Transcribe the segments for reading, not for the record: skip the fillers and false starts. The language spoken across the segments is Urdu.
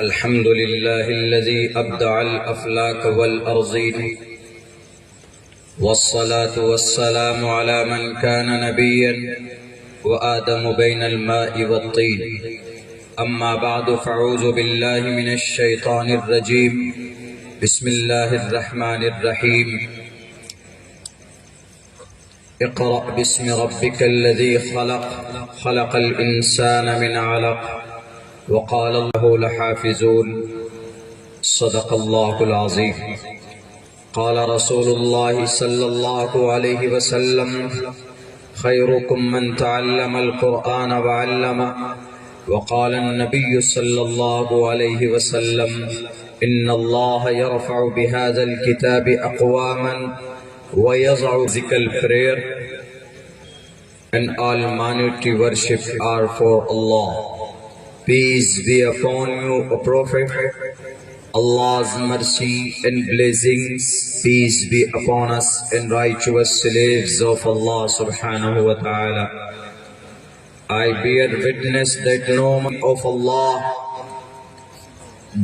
الحمد لله الذي أبدع الأفلاك والأرضين، والصلاة والسلام على من كان نبيا وآدم بين الماء والطين. أما بعد، فاعوذ بالله من الشيطان الرجيم. بسم الله الرحمن الرحيم. اقرأ باسم ربك الذي خلق الإنسان من علق وقال الله لحافظون. صدق الله العظيم. قال رسول الله صلى الله عليه وسلم: خيركم من تعلم القرآن وعلمه. وقال النبي صلى الله عليه وسلم: إن الله يرفع بهذا الكتاب أقواما ويضع ذكر prayer and almighty worship are for Allah. Peace be upon you, O Prophet. Allah's mercy and blessings, peace be upon us and righteous slaves of Allah subhanahu wa ta'ala. I bear witness that no man of Allah,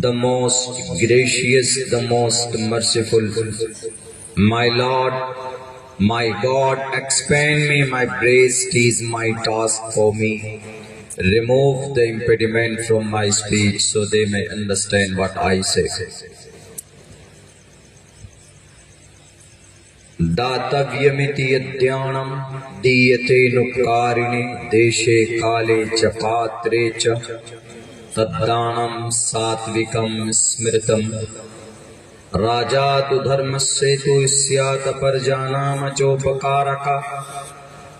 the most gracious, the most merciful. My Lord, my God, expand me my breast is my task for me. Remove the impediment from my speech so they may understand what I say. Datavyamiti yadyanam diyate nukarini deshe kale chapatre cha taddanam satvikam smritam rajatu dharmassetu isyat parjanam chopakaraka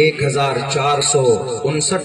1459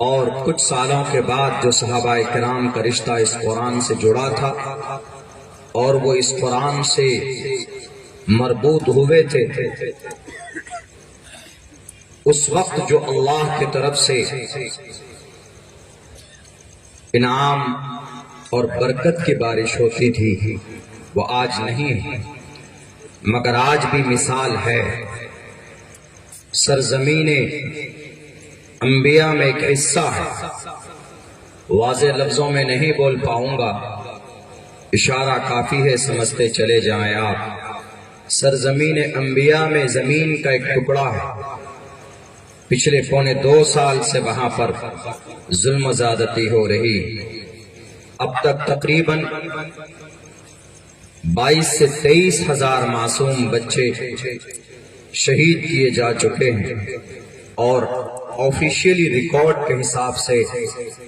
اور کچھ سالوں کے بعد جو صحابہ کرام کا رشتہ اس قرآن سے جڑا تھا اور وہ اس قرآن سے مربوط ہوئے تھے، اس وقت جو اللہ کی طرف سے انعام اور برکت کی بارش ہوتی تھی وہ آج نہیں ہے، مگر آج بھی مثال ہے۔ سرزمین انبیاء میں ایک حصہ ہے، واضح لفظوں میں نہیں بول پاؤں گا، اشارہ کافی ہے، سمجھتے چلے جائیں آپ۔ سرزمین انبیاء میں زمین کا ایک ٹکڑا ہے، پچھلے پونے 2 سال سے وہاں پر ظلم و زیادتی ہو رہی، اب تک تقریباً 22 سے 23 ہزار معصوم بچے شہید کیے جا چکے ہیں، اور آفیشیلی ریکارڈ کے حساب سے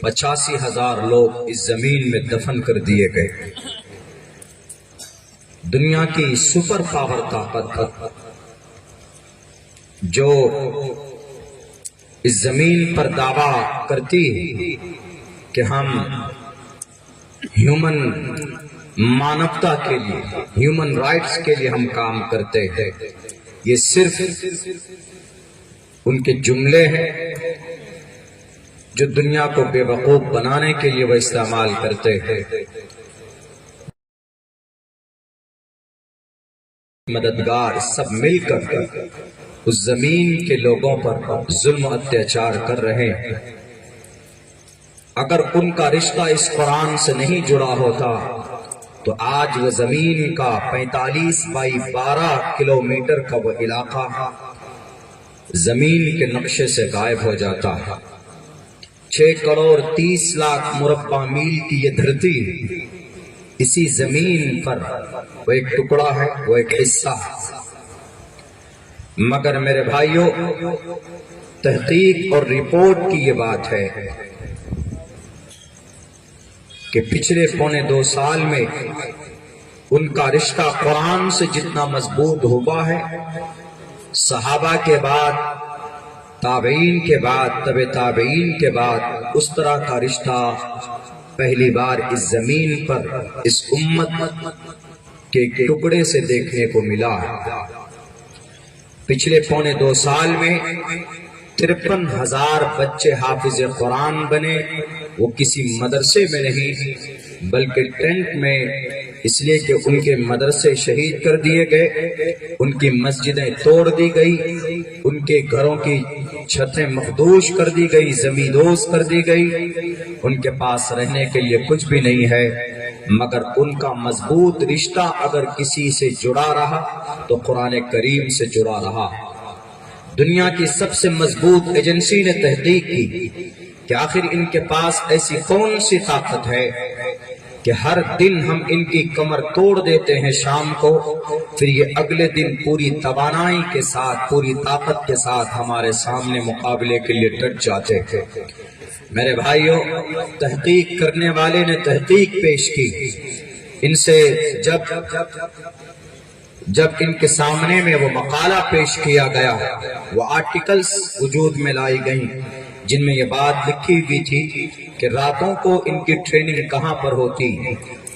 85 ہزار لوگ اس زمین میں دفن کر دیے گئے۔ دنیا کی سپر پاور طاقت جو اس زمین پر دعویٰ کرتی ہے کہ ہم ہیومن مانوتا کے لیے، ہیومن رائٹس کے لیے ہم کام کرتے ہیں، یہ صرف ان کے جملے ہیں جو دنیا کو بے وقوف بنانے کے لیے وہ استعمال کرتے ہیں۔ مددگار سب مل کر اس زمین کے لوگوں پر ظلم و اتیاچار کر رہے ہیں۔ اگر ان کا رشتہ اس قرآن سے نہیں جڑا ہوتا تو آج وہ زمین کا 45 بائی 12 کلومیٹر کا وہ علاقہ زمین کے نقشے سے غائب ہو جاتا ہے۔ 6 کروڑ 30 لاکھ مربع میل کی یہ دھرتی اسی زمین پر وہ ایک ٹکڑا ہے، وہ ایک حصہ ہے۔ مگر میرے بھائیوں، تحقیق اور رپورٹ کی یہ بات ہے کہ پچھلے پونے 2 سال میں ان کا رشتہ قرآن سے جتنا مضبوط ہوا ہے، صحابہ کے بعد، تابعین کے بعد، تبع تابعین کے بعد اس طرح کا رشتہ پہلی بار اس زمین پر اس امت کے ایک ٹکڑے سے دیکھنے کو ملا۔ پچھلے پونے 2 سال میں 53,000 بچے حافظ قرآن بنے، وہ کسی مدرسے میں نہیں بلکہ ٹینٹ میں، اس لیے کہ ان کے مدرسے شہید کر دیے گئے، ان کی مسجدیں توڑ دی گئی، ان کے گھروں کی چھتیں مخدوش کر دی گئی، زمیندوز کر دی گئی، ان کے پاس رہنے کے لیے کچھ بھی نہیں ہے، مگر ان کا مضبوط رشتہ اگر کسی سے جڑا رہا تو قرآن کریم سے جڑا رہا۔ دنیا کی سب سے مضبوط ایجنسی نے تحقیق کی کہ آخر ان کے پاس ایسی کون سی طاقت ہے کہ ہر دن ہم ان کی کمر توڑ دیتے ہیں شام کو، پھر یہ اگلے دن پوری توانائی کے ساتھ، پوری طاقت کے ساتھ ہمارے سامنے مقابلے کے لیے ڈٹ جاتے ہیں۔ میرے بھائیوں، تحقیق کرنے والے نے تحقیق پیش کی، ان سے جب ان کے سامنے میں وہ مقالہ پیش کیا گیا، وہ آرٹیکلز وجود میں لائی گئیں جن میں یہ بات لکھی ہوئی تھی کہ راتوں کو ان کی ٹریننگ کہاں پر ہوتی،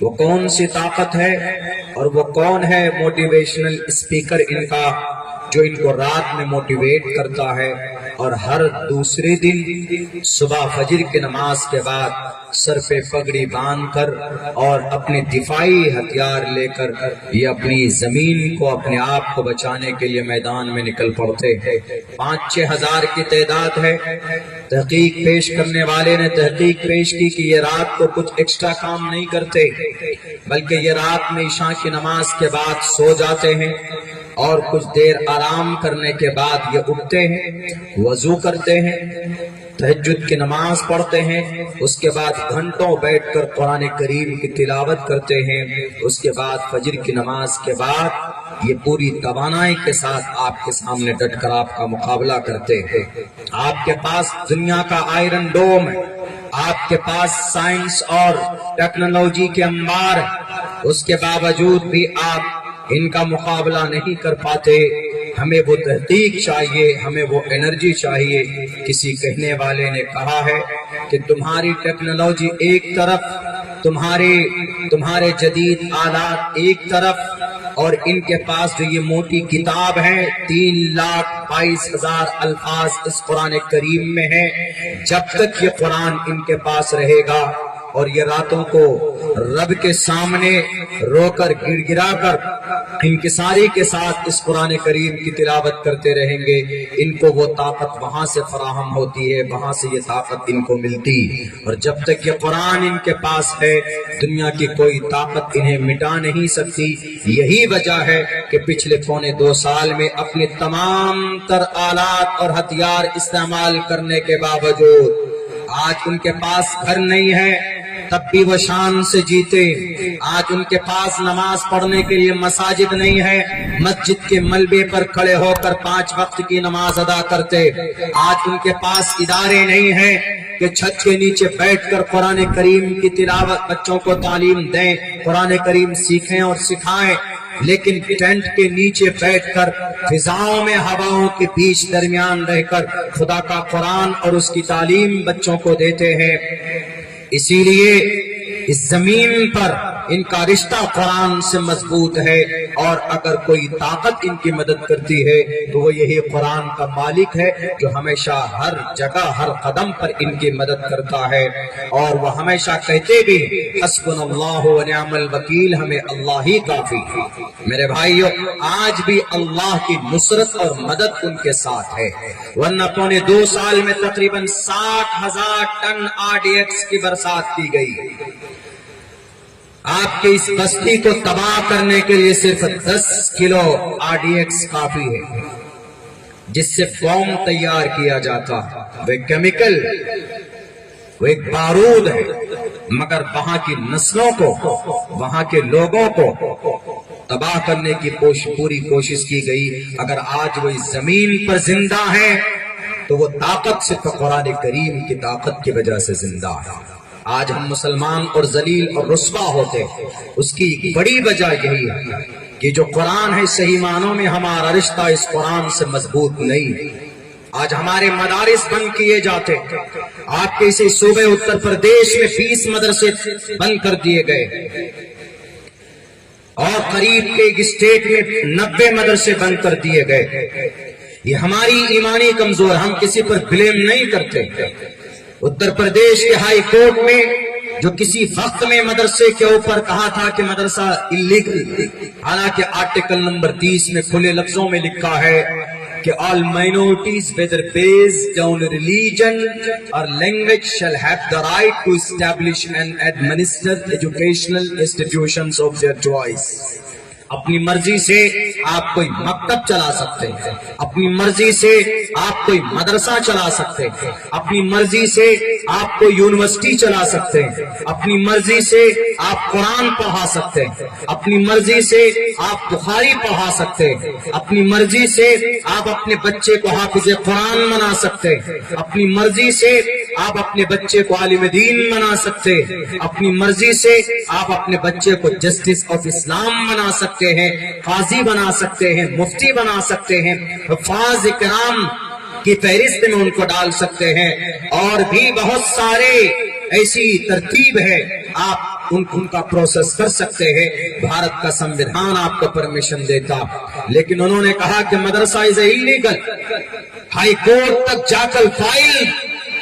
وہ کون سی طاقت ہے، اور وہ کون ہے موٹیویشنل اسپیکر ان کا جو ان کو رات میں موٹیویٹ کرتا ہے، اور ہر دوسرے دن صبح فجر کی نماز کے بعد سر پہ پگڑی باندھ کر اور اپنے دفاعی ہتھیار لے کر یہ اپنی زمین کو، اپنے آپ کو بچانے کے لیے میدان میں نکل پڑتے ہیں۔ 5-6 ہزار کی تعداد ہے۔ تحقیق پیش کرنے والے نے تحقیق پیش کی کہ یہ رات کو کچھ ایکسٹرا کام نہیں کرتے بلکہ یہ رات میں عشاء کی نماز کے بعد سو جاتے ہیں، اور کچھ دیر آرام کرنے کے بعد یہ اٹھتے ہیں، وضو کرتے ہیں، تہجد کی نماز پڑھتے ہیں، اس کے بعد گھنٹوں بیٹھ کر قرآن کریم کی تلاوت کرتے ہیں، اس کے بعد فجر کی نماز کے بعد یہ پوری توانائی کے ساتھ آپ کے سامنے ڈٹ کر آپ کا مقابلہ کرتے ہیں۔ آپ کے پاس دنیا کا آئرن ڈوم ہے، آپ کے پاس سائنس اور ٹیکنالوجی کے انبار ہے، اس کے باوجود بھی آپ ان کا مقابلہ نہیں کر پاتے. ہمیں وہ تحقیق چاہیے، ہمیں وہ انرجی چاہیے. کسی کہنے والے نے کہا ہے کہ تمہاری ٹیکنالوجی ایک طرف، تمہارے جدید آلات ایک طرف، اور ان کے پاس جو یہ موٹی کتاب ہے 3,22,000 الفاظ اس قرآن کریم میں ہے. جب تک یہ قرآن ان کے پاس رہے گا اور یہ راتوں کو رب کے سامنے رو کر گڑ گڑا کر انکساری کے ساتھ اس قرآن کریم کی تلاوت کرتے رہیں گے، ان کو وہ طاقت وہاں سے فراہم ہوتی ہے، وہاں سے یہ طاقت ان کو ملتی. اور جب تک یہ قرآن ان کے پاس ہے دنیا کی کوئی طاقت انہیں مٹا نہیں سکتی. یہی وجہ ہے کہ پچھلے پونے 2 سال میں اپنے تمام تر آلات اور ہتھیار استعمال کرنے کے باوجود آج ان کے پاس گھر نہیں ہے تب بھی وہ شان سے جیتے. آج ان کے پاس نماز پڑھنے کے لیے مساجد نہیں ہے، مسجد کے ملبے پر کھڑے ہو کر 5 وقت کی نماز ادا کرتے. آج ان کے پاس ادارے نہیں ہیں کہ چھت کے نیچے بیٹھ کر قرآن کریم کی تلاوت بچوں کو تعلیم دیں، قرآن کریم سیکھیں اور سکھائیں. لیکن ٹینٹ کے نیچے بیٹھ کر فضاؤں میں ہواؤں کے بیچ درمیان رہ کر خدا کا قرآن اور اس کی تعلیم بچوں کو دیتے ہیں. اسی لیے اس زمین پر ان کا رشتہ قرآن سے مضبوط ہے، اور اگر کوئی طاقت ان کی مدد کرتی ہے تو وہ یہی قرآن کا مالک ہے جو ہمیشہ ہر جگہ ہر قدم پر ان کی مدد کرتا ہے. اور وہ ہمیشہ کہتے بھی حسبنا اللہ و نعم الوکیل، ہمیں اللہ ہی کافی ہے. میرے بھائیو، آج بھی اللہ کی نصرت اور مدد ان کے ساتھ ہے، ورنہ پونے 2 سال میں تقریباً 60,000 ٹن RDX کی برسات کی گئی. آپ کی اس بستی کو تباہ کرنے کے لیے صرف 10 کلو RDX کافی ہے، جس سے فوم تیار کیا جاتا. وہ کیمیکل، وہ ایک بارود ہے، مگر وہاں کی نسلوں کو، وہاں کے لوگوں کو تباہ کرنے کی پوری کوشش کی گئی. اگر آج وہ اس زمین پر زندہ ہیں تو وہ طاقت صرف قرآن کریم کی طاقت کی وجہ سے زندہ ہے. آج ہم مسلمان اور ذلیل اور رسوا ہوتے ہیں، اس کی بڑی وجہ یہی ہے کہ جو قرآن ہے صحیح معنوں میں ہمارا رشتہ اس قرآن سے مضبوط نہیں. آج ہمارے مدارس بند کیے جاتے. آپ کے اسی صوبے اتر پردیش میں 20 مدرسے بند کر دیے گئے، اور قریب کے ایک اسٹیٹ میں 90 مدرسے بند کر دیے گئے. یہ ہماری ایمانی کمزور، ہم کسی پر بلیم نہیں کرتے. اتر پردیش کے ہائی کورٹ میں جو کسی وقت میں مدرسے کے اوپر کہا تھا کہ مدرسہ اللیگل، حالانکہ آرٹیکل نمبر 30 میں کھلے لفظوں میں لکھا ہے کہ all minorities whether based on religion or language shall have the right to establish and administer educational institutions of their choice. اپنی مرضی سے آپ کوئی مکتب چلا سکتے ہیں، اپنی مرضی سے آپ کوئی مدرسہ چلا سکتے ہیں، اپنی مرضی سے آپ کوئی یونیورسٹی چلا سکتے ہیں، اپنی مرضی سے آپ قرآن پڑھا سکتے ہیں، اپنی مرضی سے آپ بخاری پڑھا سکتے ہیں، اپنی مرضی سے آپ اپنے بچے کو حافظ قرآن بنا سکتے ہیں، اپنی مرضی سے آپ اپنے بچے کو عالم دین بنا سکتے ہیں، اپنی مرضی سے آپ اپنے بچے کو جسٹس آف اسلام بنا سکتے ہیں، قاضی بنا سکتے ہیں، مفتی بنا سکتے ہیں، حفاظ کرام کی فہرست میں ان کو ڈال سکتے ہیں، اور بھی بہت سارے ایسی ترتیب ہے، آپ ان کا پروسیس کر سکتے ہیں. بھارت کا سنویدھان آپ کو پرمیشن دیتا، لیکن انہوں نے کہا کہ مدرسہ از اللیگل. ہائی کورٹ تک جا کر فائل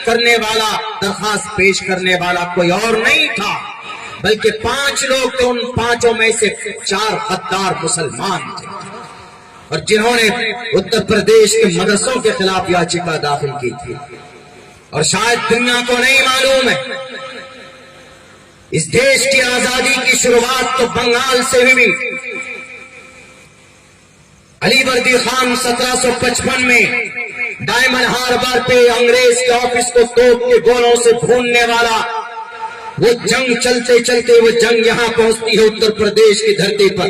کرنے والا، درخواست پیش کرنے والا کوئی اور نہیں تھا، بلکہ 5 لوگ تھے. ان 5 میں سے 4 غدار مسلمان تھے، اور جنہوں نے اتر پردیش کے مدرسوں کے خلاف یاچکا داخل کی تھی. اور شاید دنیا کو نہیں معلوم ہے، اس دیش کی آزادی کی شروعات تو بنگال سے ہوئی. علی بردی خان 1755 میں ڈائمنڈ ہاربر پہ انگریز کے آفس کو توپ کے گولوں سے بھوننے والا، وہ جنگ چلتے چلتے وہ جنگ یہاں پہنچتی ہے اتر پردیش کی دھرتی پر.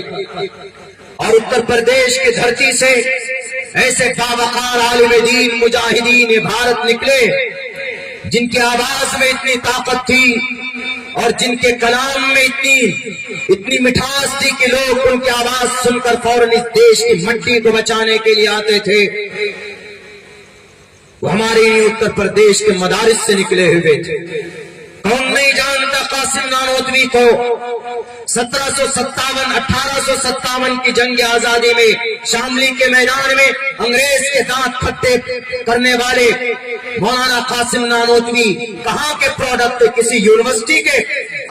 اور اتر پردیش کی دھرتی سے ایسے باوقار عالم دین مجاہدین بھارت نکلے جن کی آواز میں اتنی طاقت تھی اور جن کے کلام میں اتنی مٹھاس تھی کہ لوگ ان کی آواز سن کر فوراً اس دیش کی مٹی کو بچانے کے لیے آتے تھے، وہ ہمارے اتر پردیش کے مدارس سے نکلے ہوئے تھے۔ کون نہیں جانتا قاسم نانوتوی کو؟ 1857 کی جنگ آزادی میں شاملی کے میدان میں انگریز کے دانت کھٹے کرنے والے مولانا قاسم نانوتوی کہاں کے پروڈکٹ؟ کسی یونیورسٹی کے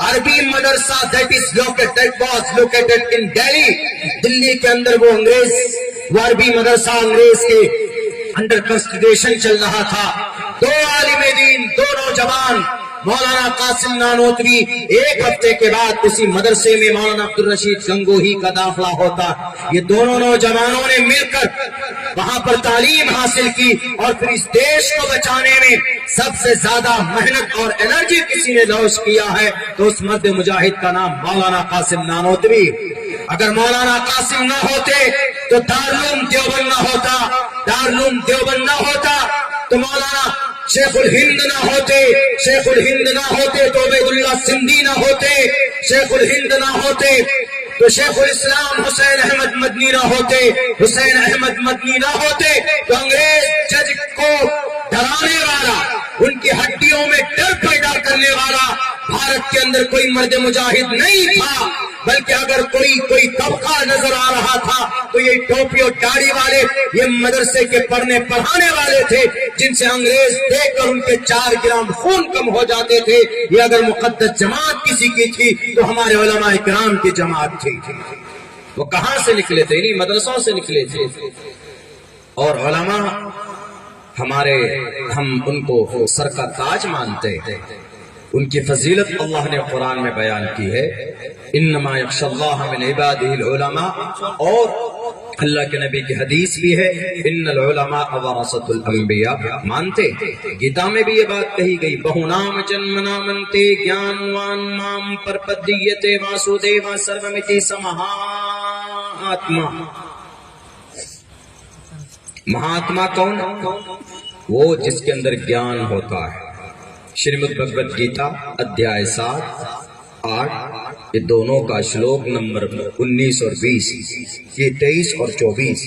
عربی مدرسہ that was located in Delhi، دلی کے اندر وہ عربی مدرسہ انگریز کے انڈر کنسٹیٹیوشن چل رہا تھا۔ دو عالم دین، دو نوجوان، مولانا قاسم نانوتوی، ایک ہفتے کے بعد اسی مدرسے میں مولانا عبدالرشید گنگوہی کا داخلہ ہوتا۔ یہ دونوں نوجوانوں نے مل کر وہاں پر تعلیم حاصل کی، اور پھر اس دیش کو بچانے میں سب سے زیادہ محنت اور انرجی کسی نے لوش کیا ہے تو اس مرد مجاہد کا نام مولانا قاسم نانوتوی۔ اگر مولانا قاسم نہ ہوتے تو دارالعلوم دیوبند نہ ہوتا، دارالعلوم دیوبند نہ ہوتا تو مولانا شیخ الہند نہ ہوتے، شیخ الہند نہ ہوتے تو عبید اللہ سندھی نہ ہوتے، شیخ الہند نہ ہوتے تو شیخ الاسلام حسین احمد مدنی نہ ہوتے، حسین احمد مدنی نہ ہوتے تو انگریز جج کو ڈرانے والا، ان کی ہڈیوں میں ڈر پیدا کرنے والا بھارت کے اندر کوئی مرد مجاہد نہیں تھا، بلکہ اگر کوئی طبقہ نظر آ رہا تھا تو یہ ٹوپی اور داڑھی والے، یہ مدرسے کے پڑھانے والے تھے جن سے انگریز دیکھ کر ان کے 4 گرام خون کم ہو جاتے تھے۔ یہ اگر مقدس جماعت کسی کی تھی تو ہمارے علماء کرام کی جماعت تھی۔ وہ کہاں سے نکلے تھے؟ انہی مدرسوں سے نکلے تھے۔ اور علماء ہمارے، ہم ان کو سر کا تاج مانتے ہیں، ان کی فضیلت اللہ نے قرآن میں بیان کی ہے، انما یخشی اللہ من عبادہ العلماء، اور اللہ کے نبی کی حدیث بھی ہے ان العلماء ورثۃ الانبیاء، مانتے۔ گیتا میں بھی یہ بات کہی گئی، بہونام جنمنا منتے گیانوان مام پرپدیتے واسودیوا سرومتی سمہاتما۔ مہاتما کون؟ وہ جس کے اندر گیان ہوتا ہے۔ شریمد بھگوت گیتا ادھیائے 7-8، یہ دونوں کا شلوک نمبر 19 اور 20، یہ 23 اور 24۔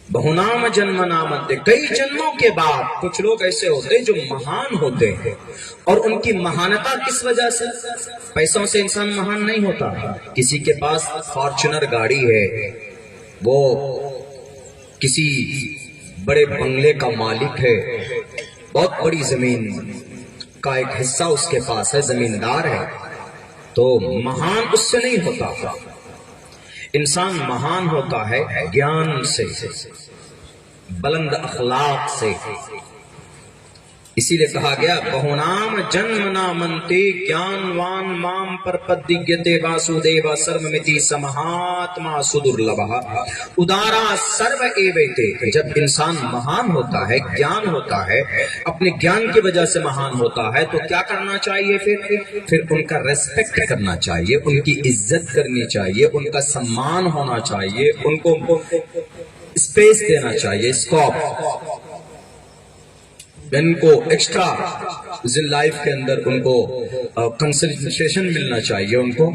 بہونام جنم نامتے، کئی جنموں کے بعد کچھ لوگ ایسے ہوتے جو مہان ہوتے ہیں، اور ان کی مہانتا کس وجہ سے؟ پیسوں سے انسان مہان نہیں ہوتا۔ کسی کے پاس فارچونر گاڑی ہے، وہ کسی بڑے بنگلے کا مالک ہے، بہت بڑی زمین کا ایک حصہ اس کے پاس ہے، زمیندار ہے، تو مہان اس سے نہیں ہوتا۔ انسان مہان ہوتا ہے گیان سے، بلند اخلاق سے۔ اسی لیے کہا گیا بہونام جنم نامنتے گیانوان مام پرپدیتے واسودیوا سرومتی سمہاتما سدرلبھا ادارا سرو ایویتے۔ جب انسان مہان ہوتا ہے، گیان ہوتا ہے، اپنے گیان کی وجہ سے مہان ہوتا ہے، تو کیا کرنا چاہیے؟ پھر ان کا ریسپیکٹ کرنا چاہیے، ان کی عزت کرنی چاہیے، ان کا سمان ہونا چاہیے، ان کو اسپیس دینا چاہیے، اسکوپ، ان کو ایکسٹرا لائف کے اندر ان کو کنسنٹریشن ملنا چاہیے ان کو۔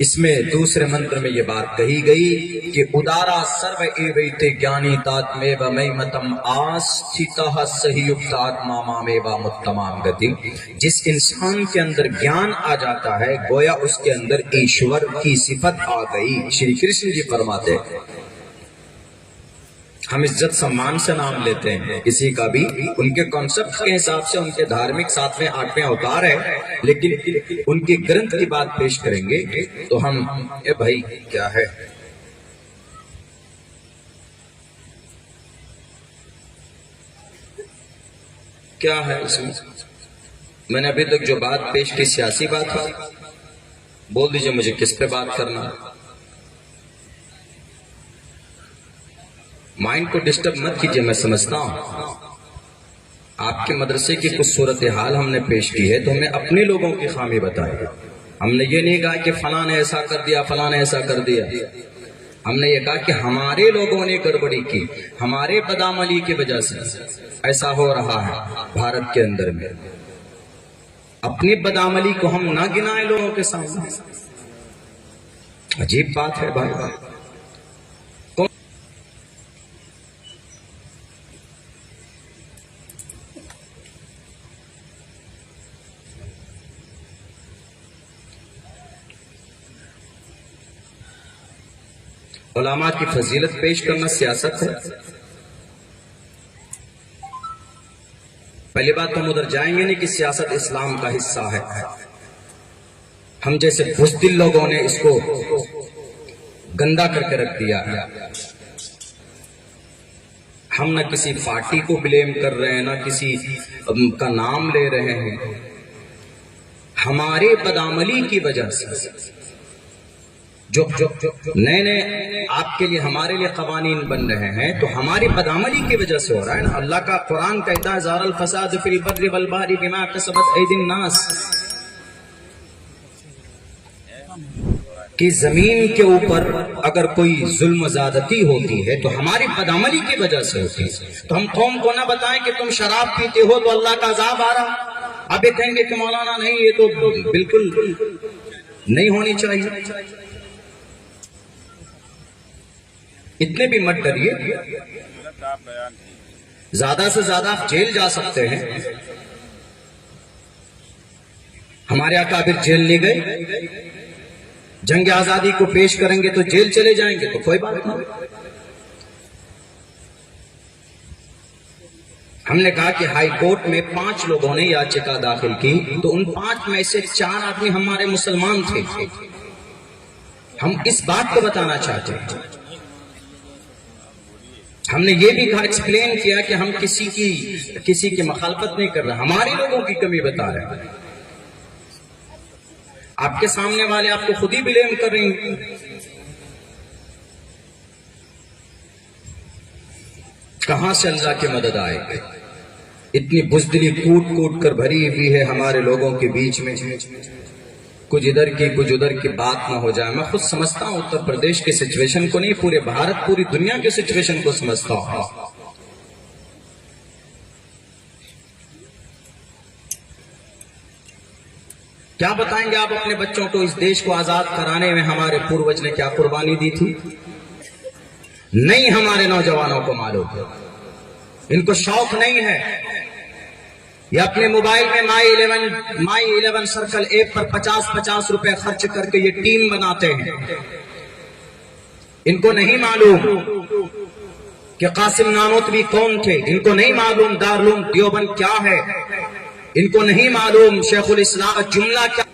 اس میں دوسرے منتر میں یہ بات کہی گئی کہ ادارا سرو ایویتے گیانی تاتمیو میمتم آستھتہ سہیوکت آتما مامیوا متمام گتی۔ جس انسان کے اندر گیان آ جاتا ہے گویا اس کے اندر ایشور کی صفت آ گئی۔ شری کرشن جی فرماتے ہیں ہم عزت سمان سے نام لیتے ہیں کسی کا بھی، ان کے کانسیپٹ کے حساب سے ان کے دھارمک 7ویں 8ویں اوتار ہے، لیکن ان کی گرنتھ کی بات پیش کریں گے تو ہم اے بھائی کیا ہے، کیا ہے اس میں نے ابھی تک جو بات پیش کی سیاسی بات ہے، بول دیجئے مجھے کس پہ بات کرنا۔ مائنڈ کو ڈسٹرب مت کیجئے، میں سمجھتا ہوں آپ کے مدرسے کی کچھ صورتحال ہم نے پیش کی ہے تو ہم نے اپنے لوگوں کی خامی بتائی، ہم نے یہ نہیں کہا کہ فلاں نے ایسا کر دیا، فلاں نے ایسا کر دیا، ہم نے یہ کہا کہ ہمارے لوگوں نے گڑبڑی کی، ہمارے بدعملی کی وجہ سے ایسا ہو رہا ہے بھارت کے اندر میں۔ اپنی بدعملی کو ہم نہ گنائیں لوگوں کے سامنے. عجیب بات ہے بھائی. علماء کی فضیلت پیش کرنا سیاست ہے. پہلی بات تو ہم ادھر جائیں گے نہیں کہ سیاست اسلام کا حصہ ہے. ہم جیسے بزدل لوگوں نے اس کو گندا کر کے رکھ دیا ہے. ہم نہ کسی پارٹی کو بلیم کر رہے ہیں، نہ کسی کا نام لے رہے ہیں. ہمارے بدعملی کی وجہ سے جو نئے نئے آپ کے لیے ہمارے لیے قوانین بن رہے ہیں تو ہماری بدعملی کی وجہ سے ہو رہا ہے نا. اللہ کا قرآن کہتا ہے ظہر الفساد فی البر والبحر بما کسبت ایدی الناس، کہ زمین کے اوپر اگر کوئی ظلم و زیادتی ہوتی ہے تو ہماری بدعملی کی وجہ سے ہوتی ہے. تو ہم قوم کو نہ بتائیں کہ تم شراب پیتے ہو تو اللہ کا عذاب آ رہا. اب یہ کہیں گے کہ مولانا نہیں، یہ تو بالکل نہیں ہونی چاہیے. اتنے بھی مت ڈریے. زیادہ سے زیادہ آپ جیل جا سکتے ہیں. ہمارے اکابر جیل نہیں گئے. جنگ آزادی کو پیش کریں گے تو جیل چلے جائیں گے تو کوئی بات نہیں. ہم نے کہا کہ ہائی کورٹ میں 5 لوگوں نے یاچکا داخل کی تو ان 5 میں سے 4 آدمی ہمارے مسلمان تھے. ہم اس بات کو بتانا چاہتے ہیں. ہم نے یہ بھی کہا، ایکسپلین کیا کہ ہم کسی کی مخالفت نہیں کر رہے، ہماری لوگوں کی کمی بتا رہے ہیں. آپ کے سامنے والے آپ کو خود ہی بلیم کر رہے ہیں. کہاں سے اللہ کی مدد آئے گی؟ اتنی بزدلی کوٹ کوٹ کر بھری ہوئی ہے ہمارے لوگوں کے بیچ میں. کچھ ادھر کی کچھ ادھر کی بات نہ ہو جائے. میں خود سمجھتا ہوں اتر پردیش کی سچویشن کو نہیں، پورے بھارت پوری دنیا کی سچویشن کو سمجھتا ہوں. کیا بتائیں گے آپ اپنے بچوں کو اس دیش کو آزاد کرانے میں ہمارے پوروج نے کیا قربانی دی تھی؟ نہیں ہمارے نوجوانوں کو معلوم، ان کو شوق نہیں ہے. یہ اپنے موبائل میں مائی 11 سرکل ایپ پر 50 روپے خرچ کر کے یہ ٹیم بناتے ہیں. ان کو نہیں معلوم کہ قاسم نانوتوی کون تھے. ان کو نہیں معلوم دارالعلوم دیوبند کیا ہے. ان کو نہیں معلوم شیخ الاسلام جملہ کیا.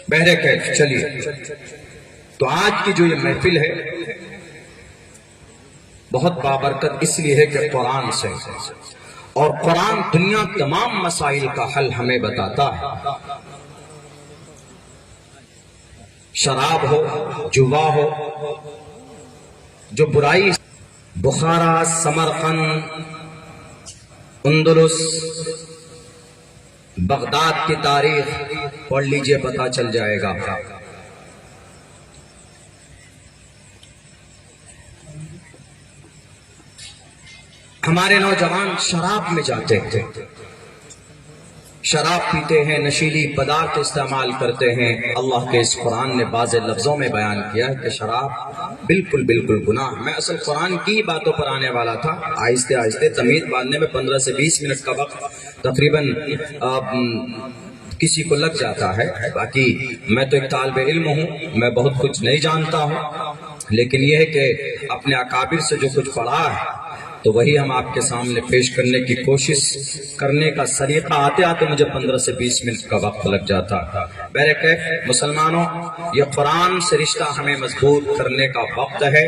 بہرے کیف چلیے. تو آج کی جو یہ محفل ہے بہت بابرکت اس لیے ہے کہ قرآن سے، اور قرآن دنیا تمام مسائل کا حل ہمیں بتاتا ہے. شراب ہو، جوا ہو، جو برائی، بخارا، سمرقند، اندلس، بغداد کی تاریخ پڑھ لیجئے، پتہ چل جائے گا. ہمارے نوجوان شراب میں جاتے تھے، شراب پیتے ہیں، نشیلی پدارت استعمال کرتے ہیں. اللہ کے اس قرآن نے بعض لفظوں میں بیان کیا ہے کہ شراب بالکل گناہ. میں اصل قرآن کی باتوں پر آنے والا تھا. آہستہ آہستہ تمیز باندھنے میں 15 سے 20 منٹ کا وقت تقریباً کسی کو لگ جاتا ہے. باقی میں تو ایک طالب علم ہوں، میں بہت کچھ نہیں جانتا ہوں، لیکن یہ ہے کہ اپنے اکابر سے جو کچھ پڑھا ہے تو وہی ہم آپ کے سامنے پیش کرنے کی کوشش کرنے کا سلیقہ آتے آتے مجھے 15 سے 20 منٹ کا وقت لگ جاتا. بہرکیف مسلمانوں، یہ قرآن سے رشتہ ہمیں مضبوط کرنے کا وقت ہے.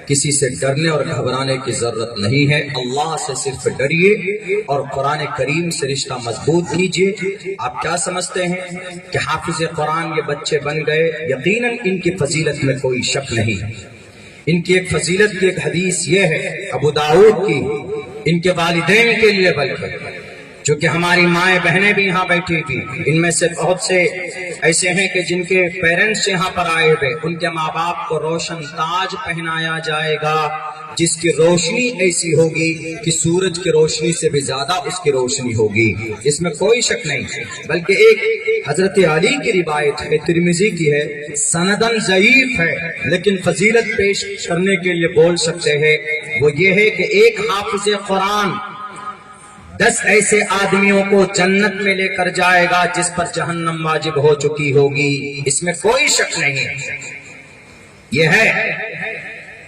کسی سے ڈرنے اور گھبرانے کی ضرورت نہیں ہے. اللہ سے صرف ڈریے اور قرآن کریم سے رشتہ مضبوط کیجیے. آپ کیا سمجھتے ہیں کہ حافظ قرآن یہ بچے بن گئے؟ یقیناً ان کی فضیلت میں کوئی شک نہیں. ان کی ایک فضیلت کی ایک حدیث یہ ہے ابو داؤد کی، ان کے والدین کے لیے بلکہ چونکہ ہماری مائیں بہنیں بھی یہاں بیٹھی تھی، ان میں سے بہت سے ایسے ہیں کہ جن کے پیرنٹس یہاں پر آئے ہوئے، ان کے ماں باپ کو روشن تاج پہنایا جائے گا جس کی روشنی ایسی ہوگی کہ سورج کی روشنی سے بھی زیادہ اس کی روشنی ہوگی، اس میں کوئی شک نہیں۔ بلکہ ایک حضرت علی کی روایت ہے، ترمذی کی ہے، سندن ضعیف ہے لیکن فضیلت پیش کرنے کے لیے بول سکتے ہیں، وہ یہ ہے کہ ایک حافظ قرآن 10 ایسے آدمیوں کو جنت میں لے کر جائے گا جس پر جہنم واجب ہو چکی ہوگی، اس میں کوئی شک نہیں، یہ ہے۔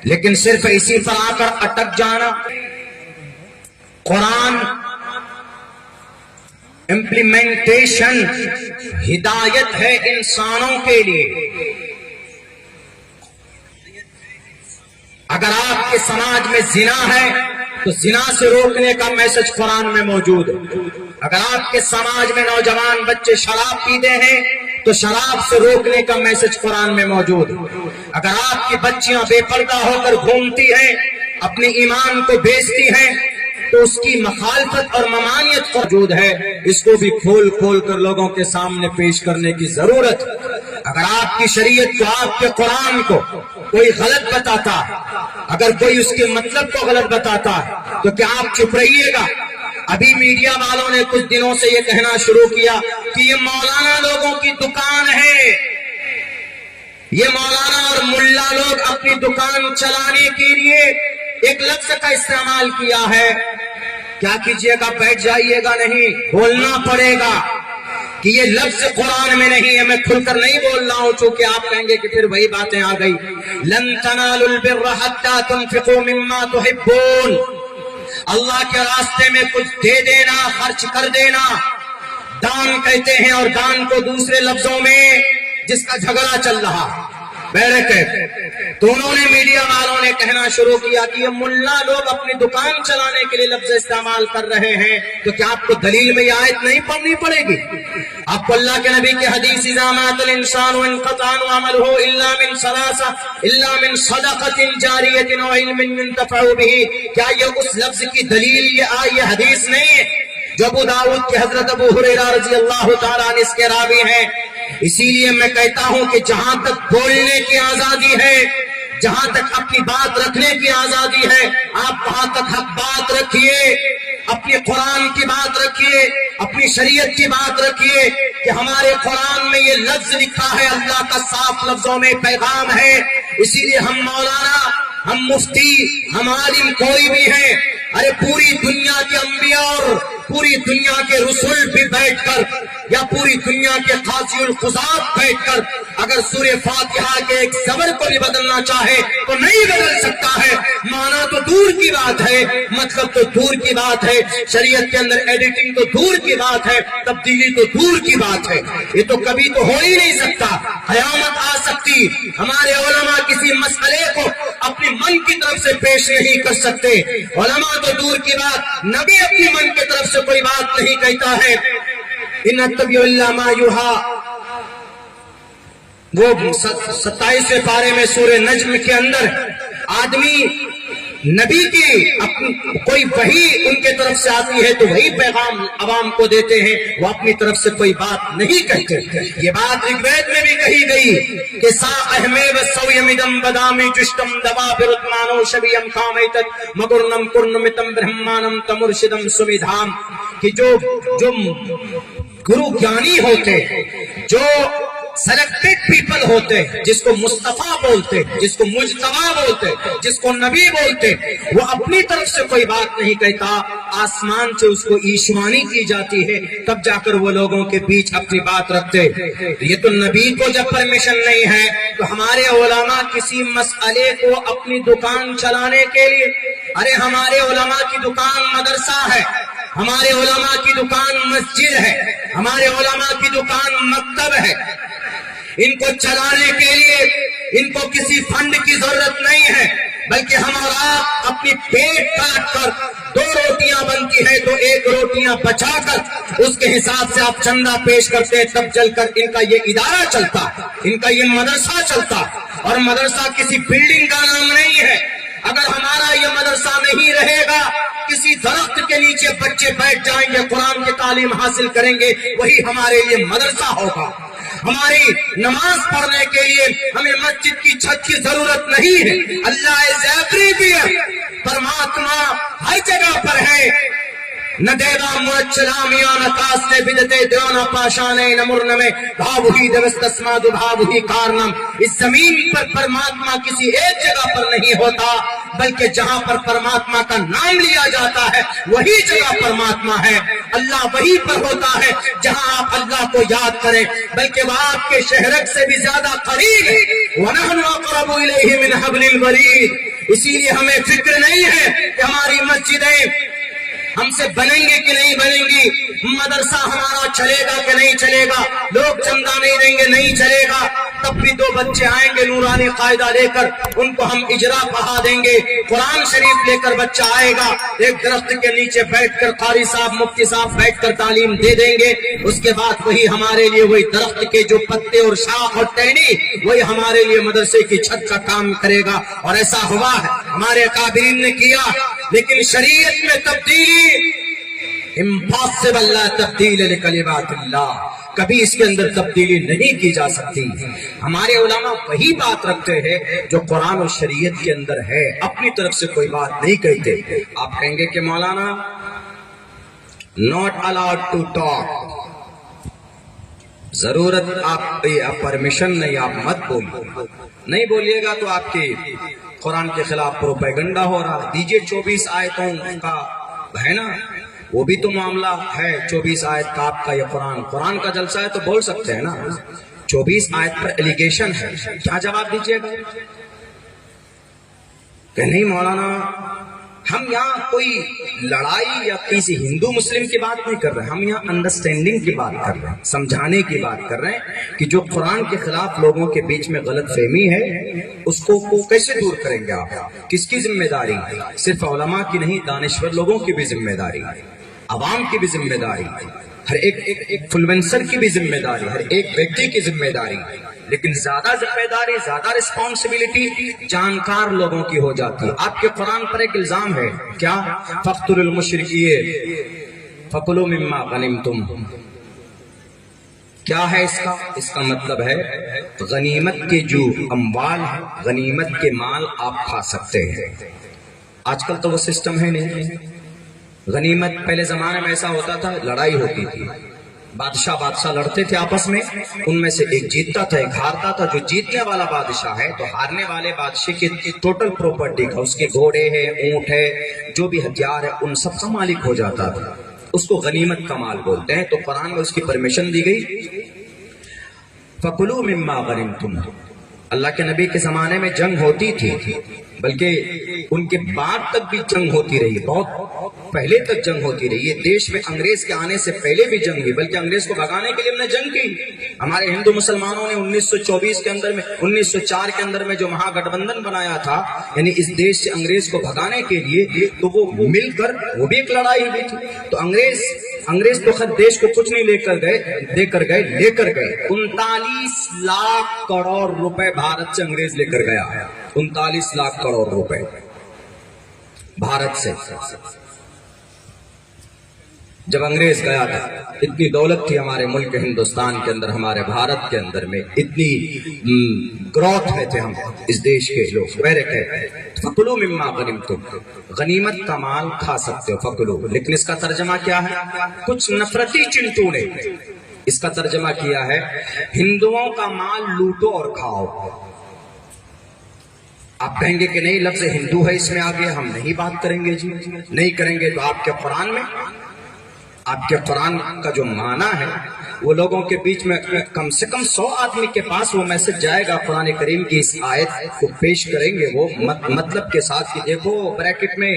لیکن صرف اسی پر آ کر اٹک جانا، قرآن امپلیمنٹیشن ہدایت ہے انسانوں کے لیے۔ اگر آپ کے سماج میں زنا ہے تو زنا سے روکنے کا میسج قرآن میں موجود ہے۔ اگر آپ کے سماج میں نوجوان بچے شراب پیتے ہیں تو شراب سے روکنے کا میسج قرآن میں موجود ہے۔ اگر آپ کی بچیاں بے پردہ ہو کر گھومتی ہیں، اپنے ایمان کو بیچتی ہیں، تو اس کی مخالفت اور ممانعت موجود ہے، اس کو بھی کھول کھول کر لوگوں کے سامنے پیش کرنے کی ضرورت۔ اگر آپ کی شریعت کو، آپ کے قرآن کو کوئی غلط بتاتا، اگر کوئی اس کے مطلب کو غلط بتاتا تو کیا آپ چپ رہیے گا؟ ابھی میڈیا والوں نے کچھ دنوں سے یہ کہنا شروع کیا کہ یہ مولانا لوگوں کی دکان ہے، یہ مولانا اور ملا لوگ اپنی دکان چلانے کے لیے ایک لفظ کا استعمال کیا ہے۔ کیا کیجئے گا؟ بیٹھ جائیے گا؟ نہیں، بولنا پڑے گا کہ یہ لفظ قرآن میں نہیں ہے۔ میں کھل کر نہیں بول رہا ہوں چونکہ آپ کہیں گے کہ پھر وہی باتیں آ گئی۔ لن تنالوا البر حتى تنفقوا مما تحبون، اللہ کے راستے میں کچھ دے دینا، خرچ کر دینا، دان کہتے ہیں، اور دان کو دوسرے لفظوں میں جس کا جھگڑا چل رہا بیرکت، تو انہوں نے میڈیا والوں نے کہنا شروع کیا کہ یہ ملا لوگ اپنی دکان چلانے کے لیے لفظ استعمال کر رہے ہیں، تو کیا آپ کو دلیل میں یہ آیت نہیں پڑھنی پڑے گی؟ آپ کو اللہ کے نبی کی حدیث اذا مات الانسان انقطع عمله الا من ثلاثه الا من صدقه جاریہ او علم ينتفع به، کیا یہ اس لفظ کی دلیل یہ حدیث نہیں ہے جو ابو داؤد کے حضرت ابو ہریرہ رضی اللہ تعالیٰ عنہ اس کے راوی ہیں؟ اسی لیے میں کہتا ہوں کہ جہاں تک بولنے کی آزادی ہے، جہاں تک اپنی بات رکھنے کی آزادی ہے، آپ وہاں تک حق بات رکھیے، اپنی قرآن کی بات رکھیے، اپنی شریعت کی بات رکھیے کہ ہمارے قرآن میں یہ لفظ لکھا ہے، اللہ کا صاف لفظوں میں پیغام ہے۔ اسی لیے ہم مولانا، ہم مفتی، ہم عالم کوئی بھی ہیں، ارے پوری دنیا کے انبیاء اور پوری دنیا کے رسول بھی بیٹھ کر یا پوری دنیا کے قاضی القضات بیٹھ کر اگر سورہ فاتحہ کے ایک زبر کو بھی بدلنا چاہے تو نہیں بدل سکتا ہے۔ معنی تو دور کی بات ہے، مطلب تو دور کی بات ہے، شریعت کے اندر ایڈیٹنگ تو دور کی بات ہے، تبدیلی تو دور کی بات ہے، یہ تو کبھی تو ہو ہی نہیں سکتا۔ قیامت آ سکتی، ہمارے علماء کسی مسئلے کو اپنی من کی طرف سے پیش نہیں کر سکتے، علماء تو دور کی بات، نبی اپنی من کی طرف سے کوئی بات نہیں کہتا ہے۔ ان اتبع الا ما یوحی، وہ 27ویں پارے میں سورہ نجم کے اندر آدمی نبی کی کوئی وحی ان کے طرف سے آتی ہے تو وہی پیغام عوام کو دیتے ہیں، وہ اپنی طرف سے کوئی بات نہیں کہتے۔ یہ بات رگوید میں بھی کہی گئی کہ سا احمے وسویمدم بدامی جشتم دوا برتمانو شبیم کامیتت مگرنم کرنمتم برہمانم تمرشدم سمیدھام، کہ جو گرو گیانی ہوتے، جو سلیکٹڈ پیپل ہوتے، جس کو مصطفیٰ بولتے، جس کو مجتبیٰ بولتے، جس کو نبی بولتے، وہ اپنی طرف سے کوئی بات نہیں کہتا، آسمان سے اس کو ایشوانی کی جاتی ہے، تب جا کر وہ لوگوں کے بیچ اپنی بات رکھتے۔ یہ تو نبی کو جب پرمیشن نہیں ہے تو ہمارے علماء کسی مسئلے کو اپنی دکان چلانے کے لیے، ارے ہمارے علماء کی دکان مدرسہ ہے، ہمارے علماء کی دکان مسجد ہے، ہمارے علماء کی دکان مکتب ہے، ان کو چلانے کے لیے ان کو کسی فنڈ کی ضرورت نہیں ہے، بلکہ ہم اور آپ اپنی پیٹ کاٹ کر 2 روٹیاں بنتی ہے تو 1 روٹیاں بچا کر اس کے حساب سے آپ چندہ پیش کرتے، تب چل کر ان کا یہ ادارہ چلتا، ان کا یہ مدرسہ چلتا۔ اور مدرسہ کسی بلڈنگ کا نام نہیں ہے، اگر ہمارا یہ مدرسہ نہیں رہے گا کسی درخت کے نیچے بچے بیٹھ جائیں گے، قرآن کی تعلیم حاصل کریں گے، وہی ہمارے لیے مدرسہ ہوگا۔ ہماری نماز پڑھنے کے لیے ہمیں مسجد کی چھت کی ضرورت نہیں ہے، اللہ ایوری ویئر، پرماتما ہر جگہ پر ہے۔ نہ دیوا مرچلامیاں نہ کاستے بدتے دیونا پاشانے نہ مرنمے بھاوہی دوستسماد بھاوہی کارنم۔ اس زمین پر پرماتما کسی ایک جگہ پر نہیں ہوتا، بلکہ جہاں پر پرماتما کا نام لیا جاتا ہے وہی جگہ پرماتما ہے۔ اللہ وہی پر ہوتا ہے جہاں آپ اللہ کو یاد کریں، بلکہ وہ آپ کے شہرک سے بھی زیادہ قریب ہے۔ وَنَحْنُ أَقْرَبُ إِلَيْهِ مِنْ حَبْلِ الْوَرِيدِ۔ اسی لیے ہمیں فکر نہیں ہے کہ ہماری مسجدیں ہم سے بنیں گے کہ نہیں بنیں گی، مدرسہ ہمارا چلے گا کہ نہیں چلے گا، لوگ چندہ نہیں دیں گے نہیں چلے گا، تب بھی دو بچے آئیں گے نورانی قاعدہ لے کر، ان کو ہم اجرا پڑھا دیں گے، قرآن شریف لے کر بچہ آئے گا، ایک درخت کے نیچے بیٹھ کر قاری صاحب مفتی صاحب بیٹھ کر تعلیم دے دیں گے، اس کے بعد وہی ہمارے لیے وہی درخت کے جو پتے اور شاخ اور ٹہنی وہی ہمارے لیے مدرسے کی چھت کا کام کرے گا۔ اور ایسا ہوا ہے، ہمارے اکابرین نے کیا، لیکن شریعت میں تبدیلی امپاسبل لا تبدیل لکلمات اللہ، کبھی اس کے اندر تبدیلی نہیں کی جا سکتی۔ ہمارے علماء وہی بات رکھتے ہیں جو قرآن اور شریعت کے اندر ہے، اپنی طرف سے کوئی بات نہیں کہتے۔ آپ کہیں گے کہ مولانا not allowed to talk، ضرورت آپ پرمیشن نہیں، آپ مت بولیے، نہیں بولیے گا تو آپ کے قرآن کے خلاف پروپیگنڈا ہو رہا۔ دیجئے 24 آیتوں کا ہے نا، وہ بھی تو معاملہ ہے، 24 آیت کا آپ کا یہ قرآن کا جلسہ ہے تو بول سکتے ہیں نا، 24 آیت پر الیگیشن ہے، کیا جواب دیجئے گا؟ کہ نہیں مولانا ہم یہاں کوئی لڑائی یا کسی ہندو مسلم کی بات نہیں کر رہے، ہم یہاں انڈرسٹینڈنگ کی بات کر رہے ہیں، سمجھانے کی بات کر رہے ہیں کہ جو قرآن کے خلاف لوگوں کے بیچ میں غلط فہمی ہے اس کو کیسے دور کریں گے آپ؟ کس کی ذمہ داری؟ صرف علماء کی نہیں، دانشور لوگوں کی بھی ذمہ داری، عوام کی بھی ذمہ داری، ہر ایک انفلوئنسر کی بھی ذمہ داری، ہر ایک ویکتی کی ذمہ داری، لیکن زیادہ ذمہ داری، زیادہ رسپانسبلٹی جانکار لوگوں کی ہو جاتی ہے۔ آپ کے قرآن پر ایک الزام ہے، کیا؟ فَاقْتُلُوا الْمُشْرِكِينَ فَكُلُوا مِمَّا غَنِمْتُمْ۔ کیا ہے اس کا مطلب ہے غنیمت کے جو اموال ہے، غنیمت کے مال آپ کھا سکتے ہیں۔ آج کل تو وہ سسٹم ہے نہیں، غنیمت پہلے زمانے میں ایسا ہوتا تھا، لڑائی ہوتی تھی، بادشاہ لڑتے تھے آپس میں، ان میں سے ایک جیتتا تھا ایک ہارتا تھا، جو جیتنے والا بادشاہ ہے تو ہارنے والے بادشاہ کی ٹوٹل پراپرٹی کا، اس کے گھوڑے ہے، اونٹ ہے، جو بھی ہتھیار ہے، ان سب کا مالک ہو جاتا تھا، اس کو غنیمت کا مال بولتے ہیں۔ تو قرآن میں اس کی پرمیشن دی گئی، فَكُلُوا مِمَّا غَنِمْتُمْ۔ اللہ کے نبی کے زمانے میں جنگ ہوتی تھی، بلکہ ان کے بعد تک بھی جنگ ہوتی رہی، بہت پہلے تک جنگ ہوتی رہی ہے۔ دیش میں انگریز کے آنے سے پہلے بھی جنگ ہوئی، بلکہ انگریز کو بھگانے کے لیے ہم نے جنگ کی۔ ہمارے ہندو مسلمانوں نے 1924 کے اندر میں 1904 کے اندر میں جو مہا گٹھبندھن بنایا تھا، یعنی اس دیش سے انگریز کو بھگانے کے لیے، تو وہ مل کر وہ بھی ایک لڑائی ہوئی تھی۔ تو انگریز تو خود دیش کو کچھ نہیں لے کر گئے 39 لاکھ کروڑ روپے بھارت سے انگریز لے کر گیا، 39 لاکھ کروڑ روپے بھارت سے۔ جب انگریز گیا تھا اتنی دولت تھی ہمارے ملک ہندوستان کے اندر، ہمارے بھارت کے اندر میں اتنی گروتھ میں تھے ہم اس دیش کے لوگ۔ فَكُلُوا مِمَّا غَنِمْتُمْ، غنیمت کا مال کھا سکتے ہو، فَكُلُوا۔ لیکن اس کا ترجمہ کیا ہے؟ کچھ نفرتی چنٹو نے اس کا ترجمہ کیا ہے، ہندوؤں کا مال لوٹو اور کھاؤ۔ آپ کہیں گے کہ نہیں، لفظ ہندو ہے اس میں آگے، ہم نہیں بات کریں گے جی، نہیں کریں گے۔ تو آپ کے قرآن میں، آپ کے قرآن کا جو معنی ہے وہ لوگوں کے بیچ میں کم سے کم 100 آدمی کے پاس وہ میسج جائے گا، قرآن کریم کی اس آیت کو پیش کریں گے وہ مطلب کے ساتھ کہ دیکھو بریکٹ میں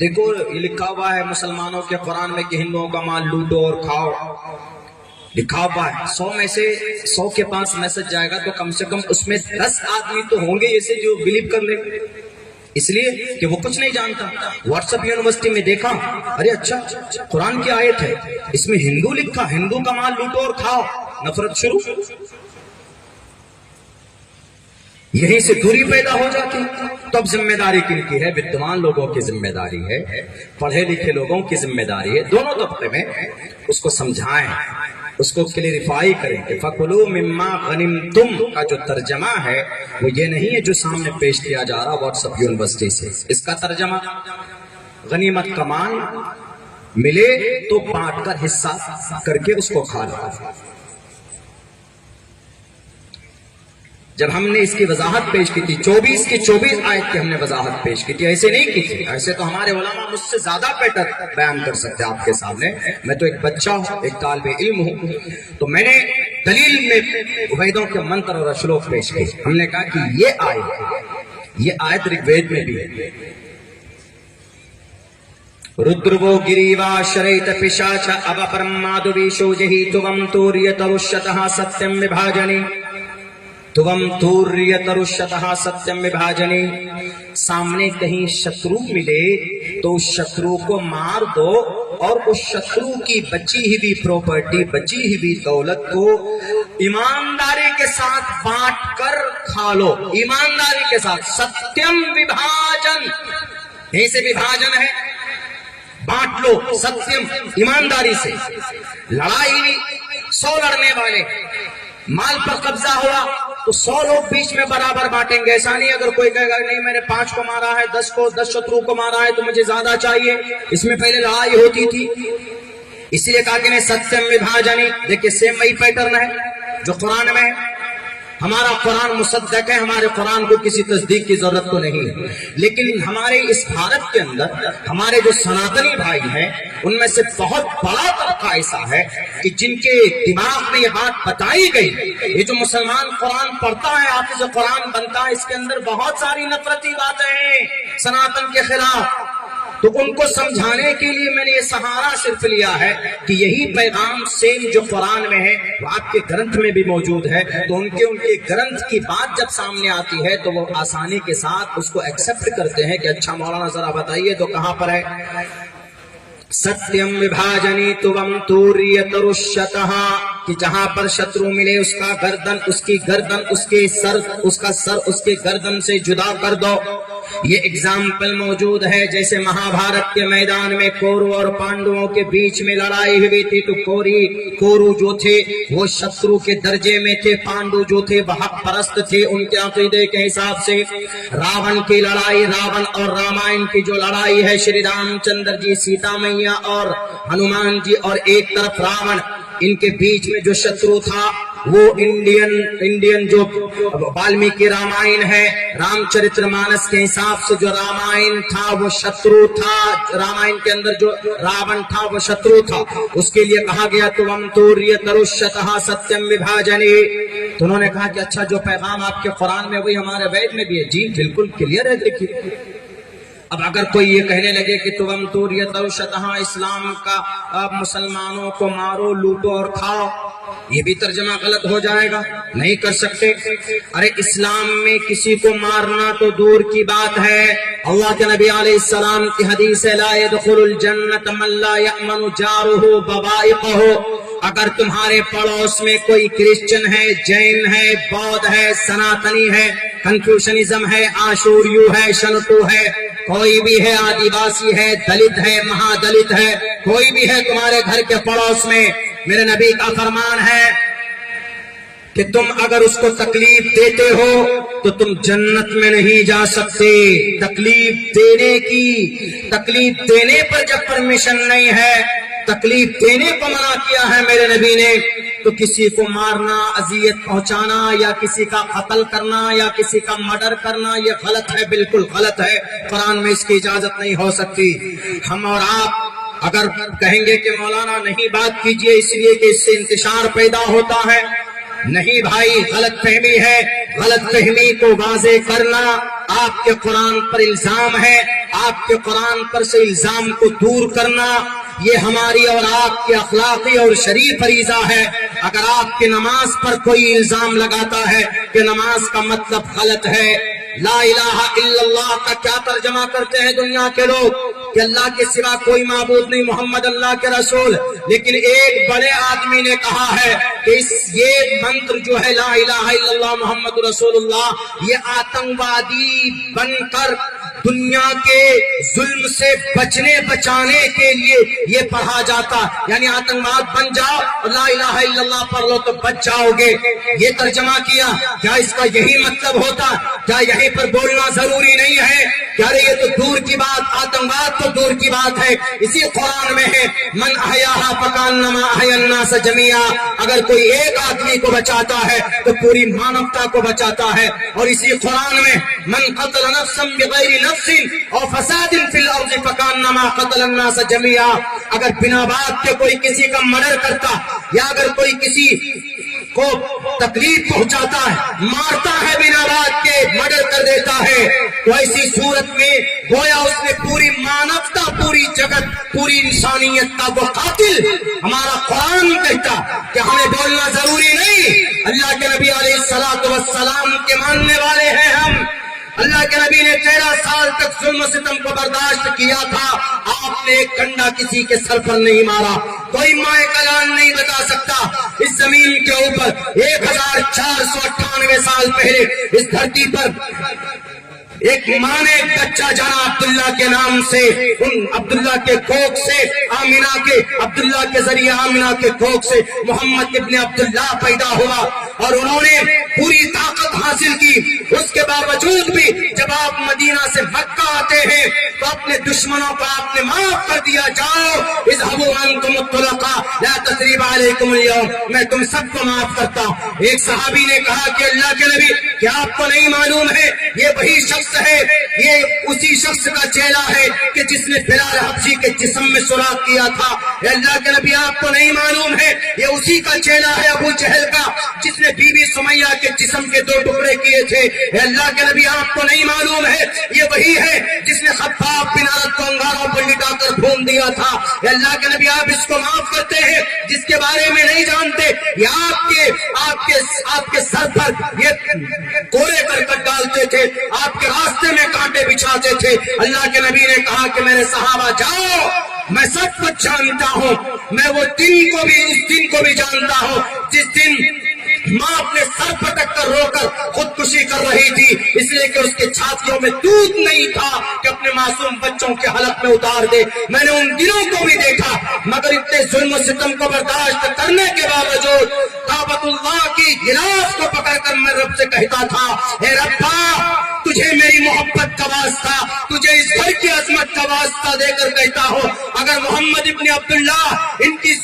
دیکھو یہ لکھا ہوا ہے مسلمانوں کے قرآن میں کہ ہندوؤں کا مال لوٹو اور کھاؤ، لکھا ہوا ہے۔ 100 میں سے 100 کے پاس میسج جائے گا تو کم سے کم اس میں 10 آدمی تو ہوں گے ایسے جو بلیو کر لیں گے، اس لیے کہ وہ کچھ نہیں جانتا۔ واٹس ایپ یونیورسٹی میں دیکھا، ارے اچھا قرآن کی آیت ہے، اس میں ہندو لکھا، ہندو کا مال لوٹو اور کھاؤ، نفرت شروع۔ یہیں سے دوری پیدا ہو جاتی. تو اب ذمہ داری کن کی ہے؟ ودوان لوگوں کی ذمہ داری ہے، پڑھے لکھے لوگوں کی ذمہ داری ہے. دونوں طبقے میں اس کو سمجھائیں، اس کو کلیریفائی کریں کہ فَكُلُوا مِمَّا غَنِمْتُمْ کا جو ترجمہ ہے وہ یہ نہیں ہے جو سامنے پیش کیا جا رہا واٹس ایپ یونیورسٹی سے. اس کا ترجمہ غنیمت کا مال ملے تو بانٹ کر حصہ کر کے اس کو کھا لو. جب ہم نے اس کی وضاحت پیش کی تھی 24 کی 24 آیت کی ہم نے وضاحت پیش کی تھی، ایسے نہیں کی تھی. ایسے تو ہمارے علماء مجھ سے زیادہ بیٹر بیان کر سکتے ہیں آپ کے سامنے. میں تو ایک بچہ ہوں، ایک طالب علم ہوں. تو میں نے دلیل میں عبیدوں کے منتر اور اشلوک پیش کی. ہم نے کہا کہ یہ آیت رگ وید میں بھی ہے. ردرو گریوا شریت پشاچ اب پرمادویشو جہیتوم توریترشتہ ستیم وبھاجنی تم توریترشتہ ستیم وبھاجنی. سامنے کہیں شترو ملے تو اس شترو کو مار دو اور اس شترو کی بچی ہوئی پراپرٹی، بچی ہوئی دولت کو ایمانداری کے ساتھ بانٹ کر کھا لو. ایمانداری کے ساتھ ستیم وبھاجن، یہیں سے وبھاجن ہے، بانٹ لو. ستیم ایمانداری سے. لڑائی 100 لڑنے والے، مال پر قبضہ ہوا تو 100 لوگ بیچ میں برابر بانٹیں گے. ایسا نہیں اگر کوئی کہے گا نہیں میں نے 5 کو مارا ہے، 10 شترو کو مارا ہے تو مجھے زیادہ چاہیے. اس میں پہلے لڑائی ہوتی تھی، اسی لیے کہا کہ نہیں ستیم وبھاجنی. دیکھیے سیم وہی پیٹرن ہے جو قرآن میں ہے. ہمارا قرآن مصدق ہے، ہمارے قرآن کو کسی تصدیق کی ضرورت تو نہیں ہے. لیکن ہمارے اس بھارت کے اندر ہمارے جو سناتنی بھائی ہیں ان میں سے بہت بڑا طبقہ ایسا ہے کہ جن کے دماغ میں یہ بات بتائی گئی. یہ جو مسلمان قرآن پڑھتا ہے، حافظ قرآن بنتا ہے، اس کے اندر بہت ساری نفرتی باتیں ہیں سناتن کے خلاف. تو ان کو سمجھانے کے لیے میں نے یہ سہارا صرف لیا ہے کہ یہی پیغام سیم جو قرآن میں ہے وہ آپ کے گرنتھ میں بھی موجود ہے. تو ان کے گرنتھ کی بات جب سامنے آتی ہے تو وہ آسانی کے ساتھ اس کو ایکسپٹ کرتے ہیں کہ اچھا مولانا ذرا بتائیے تو کہاں پر ہے. ستیم وبھاجنی تم توریترشتہ، کہ جہاں پر شترو ملے اس کا گردن، اس کی گردن، اس کے سر، اس کا سر اس کے گردن سے جدا کر دو. یہ اگزامپل موجود ہے جیسے مہابھارت کے میدان میں کورو اور پانڈووں کے بیچ میں لڑائی ہوئی تھی تو کورو جو تھے وہ شترو کے درجے میں تھے، پانڈو جو تھے وہ حق پرست تھے ان کے عقیدے کے حساب سے. راون کی لڑائی، راون اور رامائن کی جو لڑائی ہے، شری رام چندر جی، سیتا میاں اور ہنومان جی، اور ایک طرف راون، ان کے بیچ میں جو شترو تھا وہ انڈین جو والمیکی رامائن ہے، رام چرتر مانس کے حساب سے جو رامائن تھا وہ شترو تھا. رامائن کے اندر جو راون تھا وہ شترو تھا. اس کے لیے کہا گیا تم توریترشتہ ستیم وبھاجنی. تو انہوں نے کہا کہ اچھا جو پیغام آپ کے قرآن میں وہی ہمارے وید میں بھی ہے. جی بالکل کلیئر ہے. دیکھیے اب اگر کوئی یہ کہنے لگے کہ تم توریترشتہ اسلام کا مسلمانوں کو مارو، لوٹو اور کھاؤ، یہ بھی ترجمہ غلط ہو جائے گا، نہیں کر سکتے. ارے اسلام میں کسی کو مارنا تو دور کی بات ہے. اللہ کے نبی علیہ السلام کی حدیث ہے لا يدخل الجنت من لا یأمن جارہ بوائقہ. اگر تمہارے پڑوس میں کوئی کرسچن ہے، جین ہے، بودھ ہے، سناتنی ہے، کنفیوشنزم ہے، آشوریو ہے، شنٹو ہے، کوئی بھی ہے، آدی واسی ہے، دلت ہے، مہا دلت ہے، کوئی بھی ہے تمہارے گھر کے پڑوس میں، میرے نبی کا فرمان ہے کہ تم اگر اس کو تکلیف دیتے ہو تو تم جنت میں نہیں جا سکتے. تکلیف دینے پر جب پرمیشن نہیں ہے، تکلیف دینے کو منع کیا ہے میرے نبی نے، تو کسی کو مارنا، اذیت پہنچانا یا کسی کا قتل کرنا یا کسی کا مرڈر کرنا یہ غلط ہے، بالکل غلط ہے. قرآن میں اس کی اجازت نہیں ہو سکتی. ہم اور آپ اگر کہیں گے کہ مولانا نہیں بات کیجئے اس لیے کہ اس سے انتشار پیدا ہوتا ہے، نہیں بھائی، غلط فہمی ہے. غلط فہمی کو واضح کرنا آپ کے قرآن پر الزام ہے، آپ کے قرآن پر سے الزام کو دور کرنا یہ ہماری اور آپ کی اخلاقی اور شرعی فریضہ ہے. اگر آپ کی نماز پر کوئی الزام لگاتا ہے کہ نماز کا مطلب غلط ہے، لا الہ الا اللہ کا کیا ترجمہ کرتے ہیں دنیا کے لوگ؟ کہ اللہ کے سوا کوئی معبود نہیں، محمد اللہ کے رسول، لیکن ایک بڑے آدمی نے کہا ہے کہ یہ منتر جو ہے لا الہ الا اللہ محمد رسول اللہ، یہ آتنکوادی بن کر دنیا کے ظلم سے بچانے کے لیے یہ پڑھا جاتا، یعنی آتنکواد بن جاؤ اور لا الہ الا اللہ پڑھ لو تو بچ جاؤ گے۔ یہ ترجمہ کیا، کیا اس کا یہی مطلب ہوتا؟ کیا یہیں پر بولنا ضروری نہیں ہے؟ کیا یہ تو دور کی بات، آتنکواد تو دور کی بات ہے، اسی قرآن میں ہے من احیاھا فکانما احیا الناس جمیعا، اگر کوئی ایک آدمی کو بچاتا ہے تو پوری مانوتا کو بچاتا ہے۔ اور اسی قرآن میں من قتل نفسا بغیر نفس اور فساد فی الارض فکانما قتل الناس جمیعا، اگر بنا بات کے کوئی کسی کا مرڈر کرتا یا اگر کوئی کسی کو تکلیف پہنچاتا ہے، مارتا ہے بنا بات کے، مرڈر کر دیتا ہے، تو ایسی صورت میں گویا اس نے پوری مانوتا، پوری جگت، پوری انسانیت کا وہ قاتل۔ ہمارا قرآن کہتا کہ ہمیں بولنا ضروری نہیں، اللہ کے نبی علیہ الصلوۃ والسلام کے ماننے والے ہیں ہم۔ اللہ کے نبی نے 13 سال تک ظلم و ستم کو برداشت کیا تھا، آپ نے ایک ڈنڈا کسی کے سر پر نہیں مارا، کوئی مائع کلام نہیں بتا سکتا اس زمین کے اوپر 1498 سال پہلے اس دھرتی پر ایک ماں نے ایک بچہ جانا عبداللہ کے نام سے، ان عبداللہ کے کوکھ سے، آمنہ کے عبداللہ کے ذریعے آمنہ کے کوکھ سے محمد ابن عبداللہ پیدا ہوا، اور انہوں نے پوری طاقت حاصل کی۔ اس کے باوجود بھی جب آپ مدینہ سے مکہ آتے ہیں تو اپنے دشمنوں کو آپ نے معاف کر دیا، جاؤ اذهبوا انتم الطلقاء لا تثریب علیکم اليوم، میں تم سب کو معاف کرتا ہوں۔ ایک صحابی نے کہا کہ اللہ کے نبی کیا آپ کو نہیں معلوم ہے یہ وہی شخص ہے، یہ اسی شخص کا چہرہ ہے کہ جس نے بلال حبشی کے جسم میں سوراخ کیا تھا؟ اے اللہ کے نبی آپ کو نہیں معلوم ہے یہ اسی کا چہرہ ہے ابو جہل کا جس نے بی بی سمیہ کے جسم کے 2 ٹکڑے کیے تھے؟ اے اللہ کے نبی آپ کو نہیں معلوم ہے یہ وہی ہے جس نے خباب بن عرد کو انگاروں پر لٹا کر بھون دیا تھا؟ اے اللہ کے نبی آپ اس کو معاف کرتے ہیں جس کے بارے میں نہیں جانتے، یہ آپ کے سر پر یہ کوڑے کرکٹ ڈالتے تھے، آپ کے راستے میں کانٹے بچھاتے تھے۔ اللہ کے نبی نے کہا کہ میرے صحابہ جاؤ، میں سب کچھ جانتا ہوں، میں وہ دن کو بھی، اس دن کو بھی جانتا ہوں جس دن ماں اپنے سر پٹک کر رو کر خودکشی کر رہی تھی، اس لیے کہ اس کے چھاتیوں میں دودھ نہیں تھا کہ اپنے معصوم بچوں کے حلق میں اتار دے۔ میں نے ان دنوں کو بھی دیکھا، مگر اتنے ظلم و ستم کو برداشت کرنے کے باوجود کعبۃ اللہ کی غلاف کو پکڑ کر میں رب سے کہتا تھا، اے ربا تجھے میری محبت کا واسطہ، تجھے اس گھر کی عظمت کا واسطہ دے کر کہتا ہوں، اگر محمد ابن عبداللہ ان کی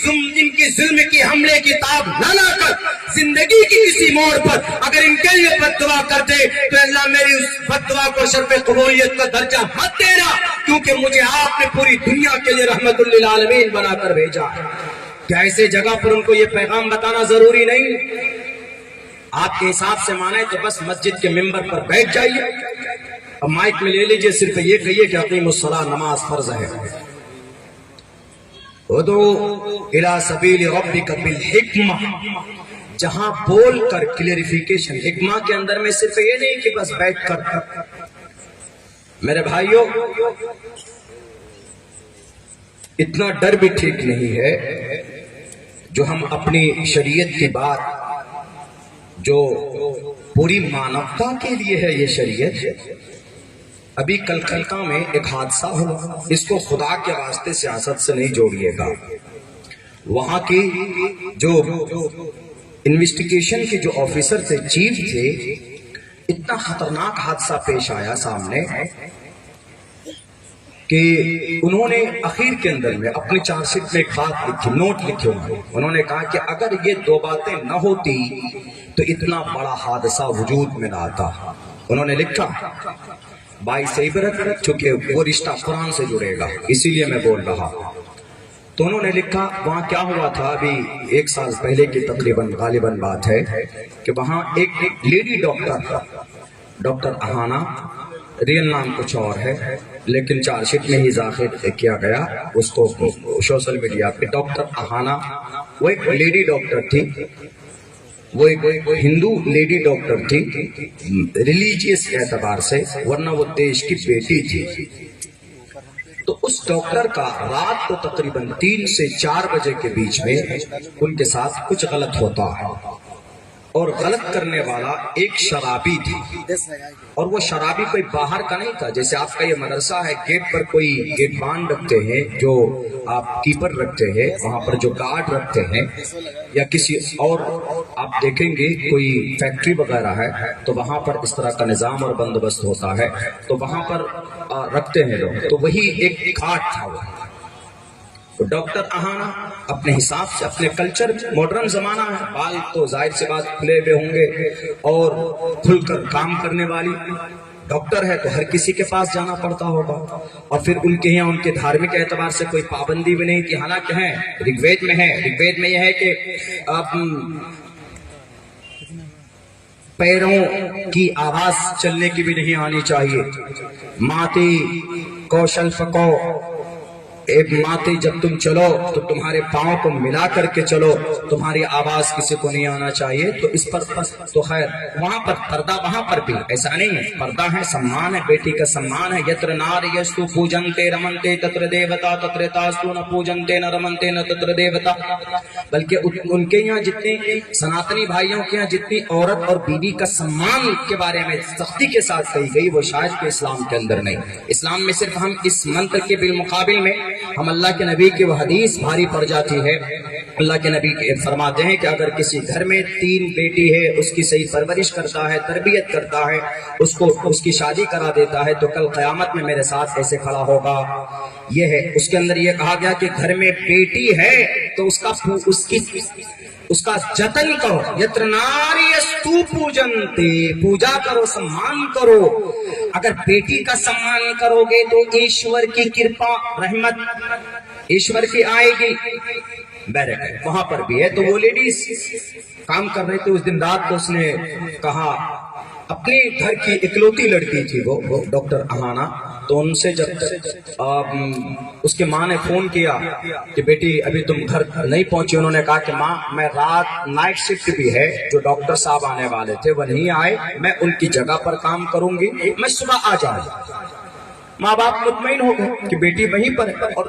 ظلم کی حملے کی تاب نہ لا کر زندگی کی کسی موڑ پر اگر ان کے لیے بد دعا کر دے تو اللہ میری اس بد دعا کو شرف قبولیت کا درجہ مت دینا، کیونکہ مجھے آپ نے پوری دنیا کے لیے رحمت للعالمین بنا کر بھیجا۔ کیا ایسے جگہ پر ان کو یہ پیغام بتانا ضروری نہیں؟ آپ کے حساب سے مانے تو بس مسجد کے ممبر پر بیٹھ جائیے اور مائک میں لے لیجئے، صرف یہ کہیے کہ اقیموا الصلاۃ، نماز فرض ہے، ادعو الی سبیل ربک بالحکمہ، جہاں بول کر کلیریفیکیشن، حکمہ کے اندر میں صرف یہ نہیں کہ بس بیٹھ کر۔ میرے بھائیوں اتنا ڈر بھی ٹھیک نہیں ہے جو ہم اپنی شریعت کی بات، جو پوری مانوتا کے لیے ہے یہ شریعت۔ ابھی کلکتہ میں ایک حادثہ ہوا، اس کو خدا کے واسطے سیاست سے نہیں جوڑیے گا، وہاں کی جو انویسٹیگیشن کے جو آفیسر تھے، چیف تھے، اتنا خطرناک حادثہ پیش آیا سامنے کہ انہوں نے اخیر کے اندر میں اپنی چارج شیٹ میں ایک بات لکھی، نوٹ لکھے انہوں نے کہا کہ اگر یہ 2 باتیں نہ ہوتی تو اتنا بڑا حادثہ وجود میں نہ آتا۔ انہوں نے لکھا باعث عبرت، چونکہ وہ رشتہ قرآن سے جڑے گا اسی لیے میں بول رہا، تو انہوں نے لکھا وہاں کیا ہوا تھا، ابھی 1 سال پہلے کی تقریباً غالباً بات ہے کہ وہاں ایک لیڈی ڈاکٹر اہانہ، ریئل نام کچھ اور ہے لیکن چارج شیٹ میں ہی ظاہر کیا گیا اس کو سوشل میڈیا پہ، ڈاکٹر اہانہ وہ ایک لیڈی ڈاکٹر تھی، وہ ایک ہندو لیڈی ڈاکٹر تھی ریلیجیس اعتبار سے، ورنہ وہ دیش کی بیٹی تھی۔ تو اس ڈاکٹر کا رات کو تقریباً 3 سے 4 بجے کے بیچ میں ان کے ساتھ کچھ غلط ہوتا ہے، اور غلط کرنے والا ایک شرابی تھا، اور وہ شرابی کوئی باہر کا نہیں تھا، جیسے آپ کا یہ مدرسہ ہے گیٹ پر کوئی گیٹ بان رکھتے ہیں، جو آپ کیپر رکھتے ہیں، وہاں پر جو گارڈ رکھتے ہیں، یا کسی اور آپ دیکھیں گے کوئی فیکٹری وغیرہ ہے تو وہاں پر اس طرح کا نظام اور بندوبست ہوتا ہے، تو وہاں پر رکھتے ہیں لوگ، تو وہی ایک کھاٹ تھا وہ۔ تو ڈاکٹر اہانا اپنے حساب سے، اپنے کلچر، ماڈرن زمانہ ہے، بال تو ظاہر سے بات کھلے ہوئے ہوں گے، اور کھل کر کام کرنے والی ڈاکٹر ہے تو ہر کسی کے پاس جانا پڑتا ہوگا، اور پھر ان کے یہاں ان کے دھارمک اعتبار سے کوئی پابندی بھی نہیں تھی، حالانکہ ہے رگ وید میں ہے، رگ وید میں یہ ہے کہ پیروں کی آواز چلنے کی بھی نہیں آنی چاہیے، ماتی کوشل فکو، ایک ماتے جب تم چلو تو تمہارے پاؤں کو ملا کر کے چلو، تمہاری آواز کسی کو نہیں آنا چاہیے، تو اس پر تو خیر وہاں پر پردہ، وہاں پر بھی ایسا نہیں ہے، پردہ ہے، سمان ہے، بیٹی کا سمان ہے، یتر نار یستو پوجنتے رمنتے تتر دیوتا تتر تاستو نہ پوجنتے نہ رمنتے نہ تتر دیوتا، بلکہ ان کے یہاں جتنے سناتنی بھائیوں کے یہاں جتنی عورت اور بیوی کا سمان کے بارے میں سختی کے ساتھ کہی گئی، وہ شاید کہ اسلام کے اندر نہیں۔ اسلام میں صرف ہم اس منتر کے بالمقابل میں ہم اللہ کے نبی کی وہ حدیث بھاری پڑ جاتی ہے، اللہ کے نبی فرماتے ہیں کہ اگر کسی گھر میں 3 بیٹی ہے، اس کی صحیح پرورش کرتا ہے، تربیت کرتا ہے، اس کی شادی کرا دیتا ہے، تو کل قیامت میں میرے ساتھ ایسے کھڑا ہوگا۔ یہ ہے اس کے اندر یہ کہا گیا کہ گھر میں بیٹی ہے تو اس کا جتن کرو، یتر ناری استو پوجنتے، پوجا کرو، سمان کرو۔ اگر بیٹی کا سمان کرو گے تو ایشور کی کرپا، رحمت ایشور کی آئے گی، برکت وہاں پر بھی ہے۔ تو وہ لیڈیز کام کر رہے تھے اس دن رات کو، اس نے کہا اپنے گھر کی اکلوتی لڑکی تھی وہ ڈاکٹر اہانا، تو ان سے جب اس کے ماں نے فون کیا کہ بیٹی ابھی تم گھر نہیں پہنچی، انہوں نے کہا کہ ماں میں رات نائٹ شفٹ بھی ہے، جو ڈاکٹر صاحب آنے والے تھے وہ نہیں آئے، میں ان کی جگہ پر کام کروں گی، میں صبح آ جاؤں گا۔ ماں باپ مطمئن ہو گئے کہ بیٹی وہیں پر ہے، اور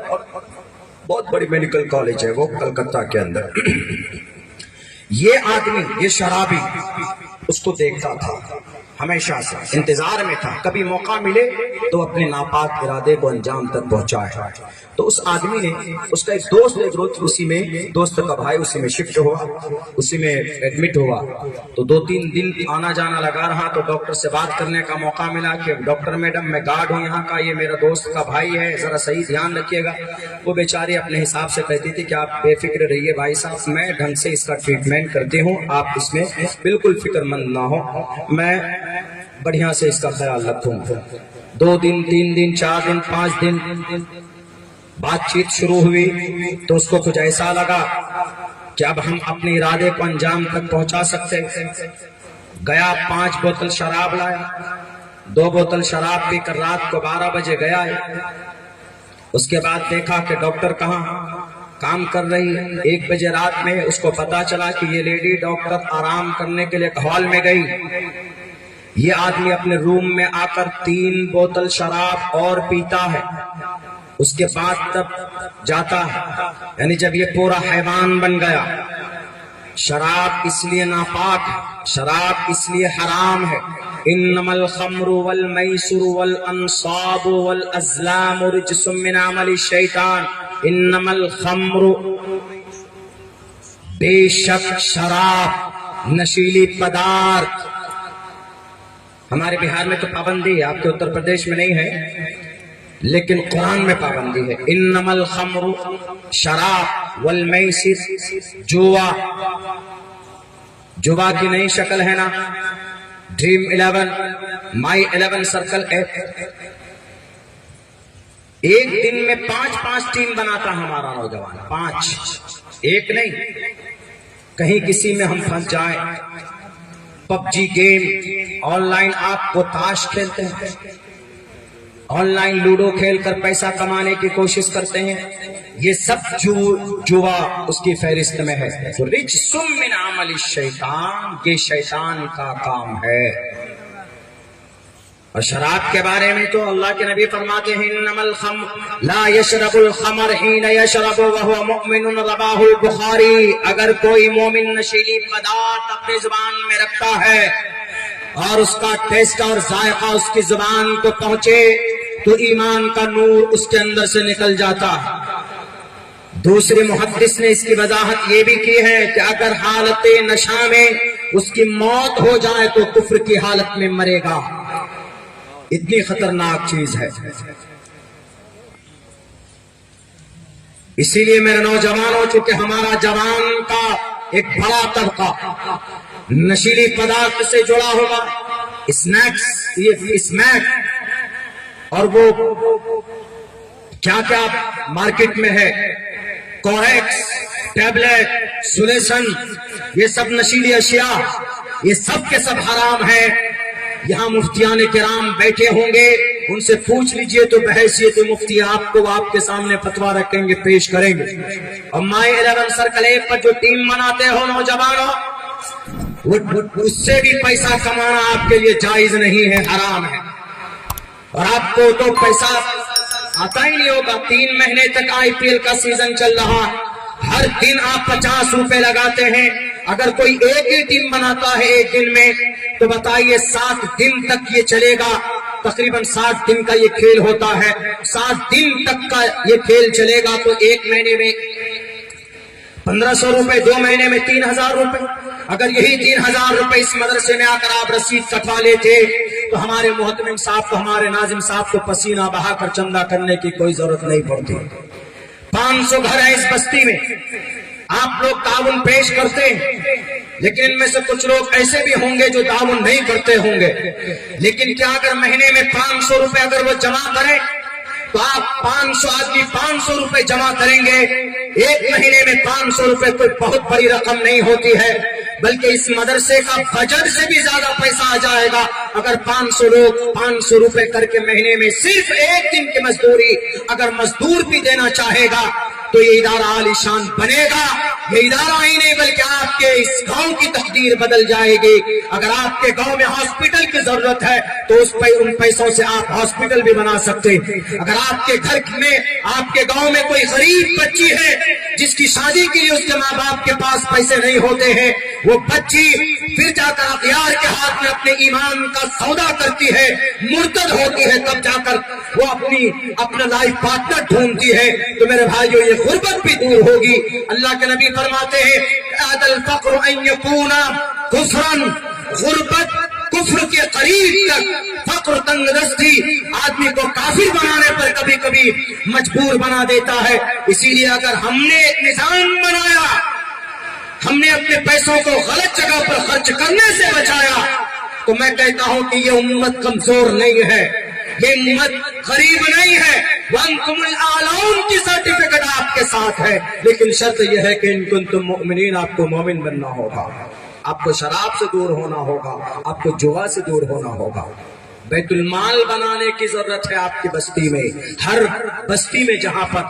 بہت بڑی میڈیکل کالج ہے وہ کلکتہ کے اندر۔ یہ آدمی، یہ شرابی اس کو دیکھتا تھا، ہمیشہ سے انتظار میں تھا کبھی موقع ملے تو اپنے ناپاک ارادے کو انجام تک پہنچائے۔ تو اس آدمی نے، اس کا ایک دوست اسی میں، دوست کا بھائی اسی میں شفٹ ہوا، اسی میں ایڈمٹ ہوا، تو 2-3 دن آنا جانا لگا رہا، تو ڈاکٹر سے بات کرنے کا موقع ملا کہ ڈاکٹر میڈم میں گارڈ ہوں یہاں کا، یہ میرا دوست کا بھائی ہے، ذرا صحیح دھیان رکھیے گا۔ وہ بیچاری اپنے حساب سے کہتی تھی کہ آپ بے فکر رہیے بھائی صاحب، میں ڈھنگ سے اس کا ٹریٹمنٹ کرتی ہوں، آپ اس میں بالکل فکر مند نہ ہو، میں بڑھیا سے اس کا خیال رکھوں۔ 2 دن 3 دن 4 دن 5 دن بات چیت شروع ہوئی، تو اس کو کچھ ایسا لگا کہ اب ہم اپنے ارادے کو انجام تک پہنچا سکتے۔ گیا 5 بوتل شراب لایا، 2 بوتل شراب پی کر رات کو 12 بجے گیا ہے۔ اس کے بعد دیکھا کہ ڈاکٹر کہاں کام کر رہی ہے، 1 بجے رات میں اس کو پتا چلا کہ یہ لیڈی ڈاکٹر آرام کرنے کے لیے ہال میں گئی۔ یہ آدمی اپنے روم میں آ کر 3 بوتل شراب اور پیتا ہے، اس کے بعد تب جاتا ہے، یعنی جب یہ پورا حیوان بن گیا۔ شراب اس لیے ناپاک ہے، شراب اس لیے حرام ہے۔ انما الخمر والمیسر والانصاب والازلام رجس من عمل الشیطان، انما الخمر، بے شک شراب، نشیلی پدارتھ، ہمارے بہار میں تو پابندی ہے، آپ کے اتر پردیش میں نہیں ہے، لیکن قرآن میں پابندی ہے۔ انما الخمر، شراب، والمیسر، جوا، جوا کی نئی شکل ہے نا، ڈریم 11، مائی 11 سرکل ایپ، ایک دن میں 5 ٹیم بناتا ہمارا نوجوان، 5، ایک نہیں، کہیں کسی میں ہم پھنس جائیں۔ PUBG game, online آپ کو تاش کھیلتے ہیں، آن لائن لوڈو کھیل کر پیسہ کمانے کی کوشش کرتے ہیں، یہ سب جوا اس کی فہرست میں ہے۔ تو رجس من عمل الشیطان، یہ شیطان کا کام ہے۔ اور شراب کے بارے میں تو اللہ کے نبی فرماتے ہیں انما الخمر لا يشرب الخمر حين يشرب وهو مؤمن رواه البخاری. اگر کوئی مومن نشیلی پدارث اپنی زبان میں رکھتا ہے اور اس کا ٹیسٹ اور ذائقہ اس کی زبان کو پہنچے تو ایمان کا نور اس کے اندر سے نکل جاتا ہے. دوسرے محدث نے اس کی وضاحت یہ بھی کی ہے کہ اگر حالت نشہ میں اس کی موت ہو جائے تو کفر کی حالت میں مرے گا. اتنی خطرناک چیز ہے. اسی لیے میرے نوجوانوں، چونکہ ہمارا جوان کا ایک بڑا طبقہ نشیلی پدارث سے جڑا ہوگا، اسنیکس، یہ اسمیک اور وہ کیا کیا مارکیٹ میں ہے، کوریکس، ٹیبلٹ، سولیشن، یہ سب نشیلی اشیاء، یہ سب کے سب حرام ہیں. یہاں مفتیان کرام بیٹھے ہوں گے، ان سے پوچھ لیجئے تو بحیثیت مفتی آپ کو آپ کے سامنے فتویٰ رکھیں گے، پیش کریں گے. اور مائی 11 سرکل 1 پر جو ٹیم بناتے ہو نوجوانوں، اس سے بھی پیسہ کمانا آپ کے لیے جائز نہیں ہے، حرام ہے. اور آپ کو تو پیسہ آتا ہی نہیں ہوگا. 3 مہینے تک IPL کا سیزن چل رہا، ہر دن آپ 50 روپے لگاتے ہیں. اگر کوئی ایک ہی ٹیم بناتا ہے ایک دن میں تو بتائیے 7 دن تک یہ چلے گا. تقریباً 60 دن کا یہ کھیل ہوتا ہے. 60 دن تک کا یہ کھیل چلے گا تو ایک مہینے میں 1500 روپے، 2 مہینے میں 3000 روپے. اگر یہی 3000 روپے اس مدرسے میں آ کر آپ رسید کٹوا لیتے تو ہمارے محتمم صاحب کو، ہمارے ناظم صاحب کو پسینہ بہا کر چندہ کرنے کی کوئی ضرورت نہیں پڑتی. 500 گھر ہیں اس بستی میں، آپ لوگ تعاون پیش کرتے ہیں، لیکن ان میں سے کچھ لوگ ایسے بھی ہوں گے جو تعاون نہیں کرتے ہوں گے. لیکن کیا اگر مہینے میں 500 روپے اگر وہ جمع کریں تو آپ 500 آدمی 500 روپے جمع کریں گے. ایک مہینے میں 500 روپے کوئی بہت بڑی رقم نہیں ہوتی ہے، بلکہ اس مدرسے کا بجٹ سے بھی زیادہ پیسہ آ جائے گا اگر 500 لوگ 500 روپے کر کے مہینے میں صرف ایک دن کی مزدوری اگر مزدور بھی دینا چاہے گا تو یہ ادارہ عالی شان بنے گا. یہ ادارہ ہی نہیں بلکہ آپ کے اس گاؤں کی تقدیر بدل جائے گی. اگر آپ کے گاؤں میں ہاسپٹل کی ضرورت ہے تو ان پیسوں سے آپ ہاسپٹل بھی بنا سکتے. اگر آپ کے گھر میں، آپ کے گاؤں میں کوئی غریب بچی ہے جس کی شادی کے لیے اس کے ماں باپ کے پاس پیسے نہیں ہوتے ہیں، وہ بچی پھر جا کر اغیار کے ہاتھ میں اپنے ایمان کا سودا کرتی ہے، مرتد ہوتی ہے، تب جا کر وہ اپنا لائف پارٹنر ڈھونڈتی ہے. تو میرے بھائیو یہ غربت بھی دور ہوگی. اللہ کے نبی فرماتے ہیں اَعْدَ الْفَقْرُ أَنْ يَكُونَ كُفْرًا، غربت کفر کے قریب تک، فقر تنگ دستی آدمی کو کافر بنانے پر کبھی کبھی مجبور بنا دیتا ہے. اسی لیے اگر ہم نے ایک نظام بنایا، ہم نے اپنے پیسوں کو غلط جگہ پر خرچ کرنے سے بچایا، تو میں کہتا ہوں کہ یہ امت کمزور نہیں ہے، یہ امت غریب نہیں ہے. وَأَنْتُمُ الْأَعْلَوْنَ کی سرٹیفکیٹ آپ کے ساتھ ہے، لیکن شرط یہ ہے کہ ان کنتم مؤمنین، آپ کو مومن بننا ہوگا، آپ کو شراب سے دور ہونا ہوگا، آپ کو جوا سے دور ہونا ہوگا. بیت المال بنانے کی ضرورت ہے آپ کی بستی میں. ہر بستی میں جہاں پر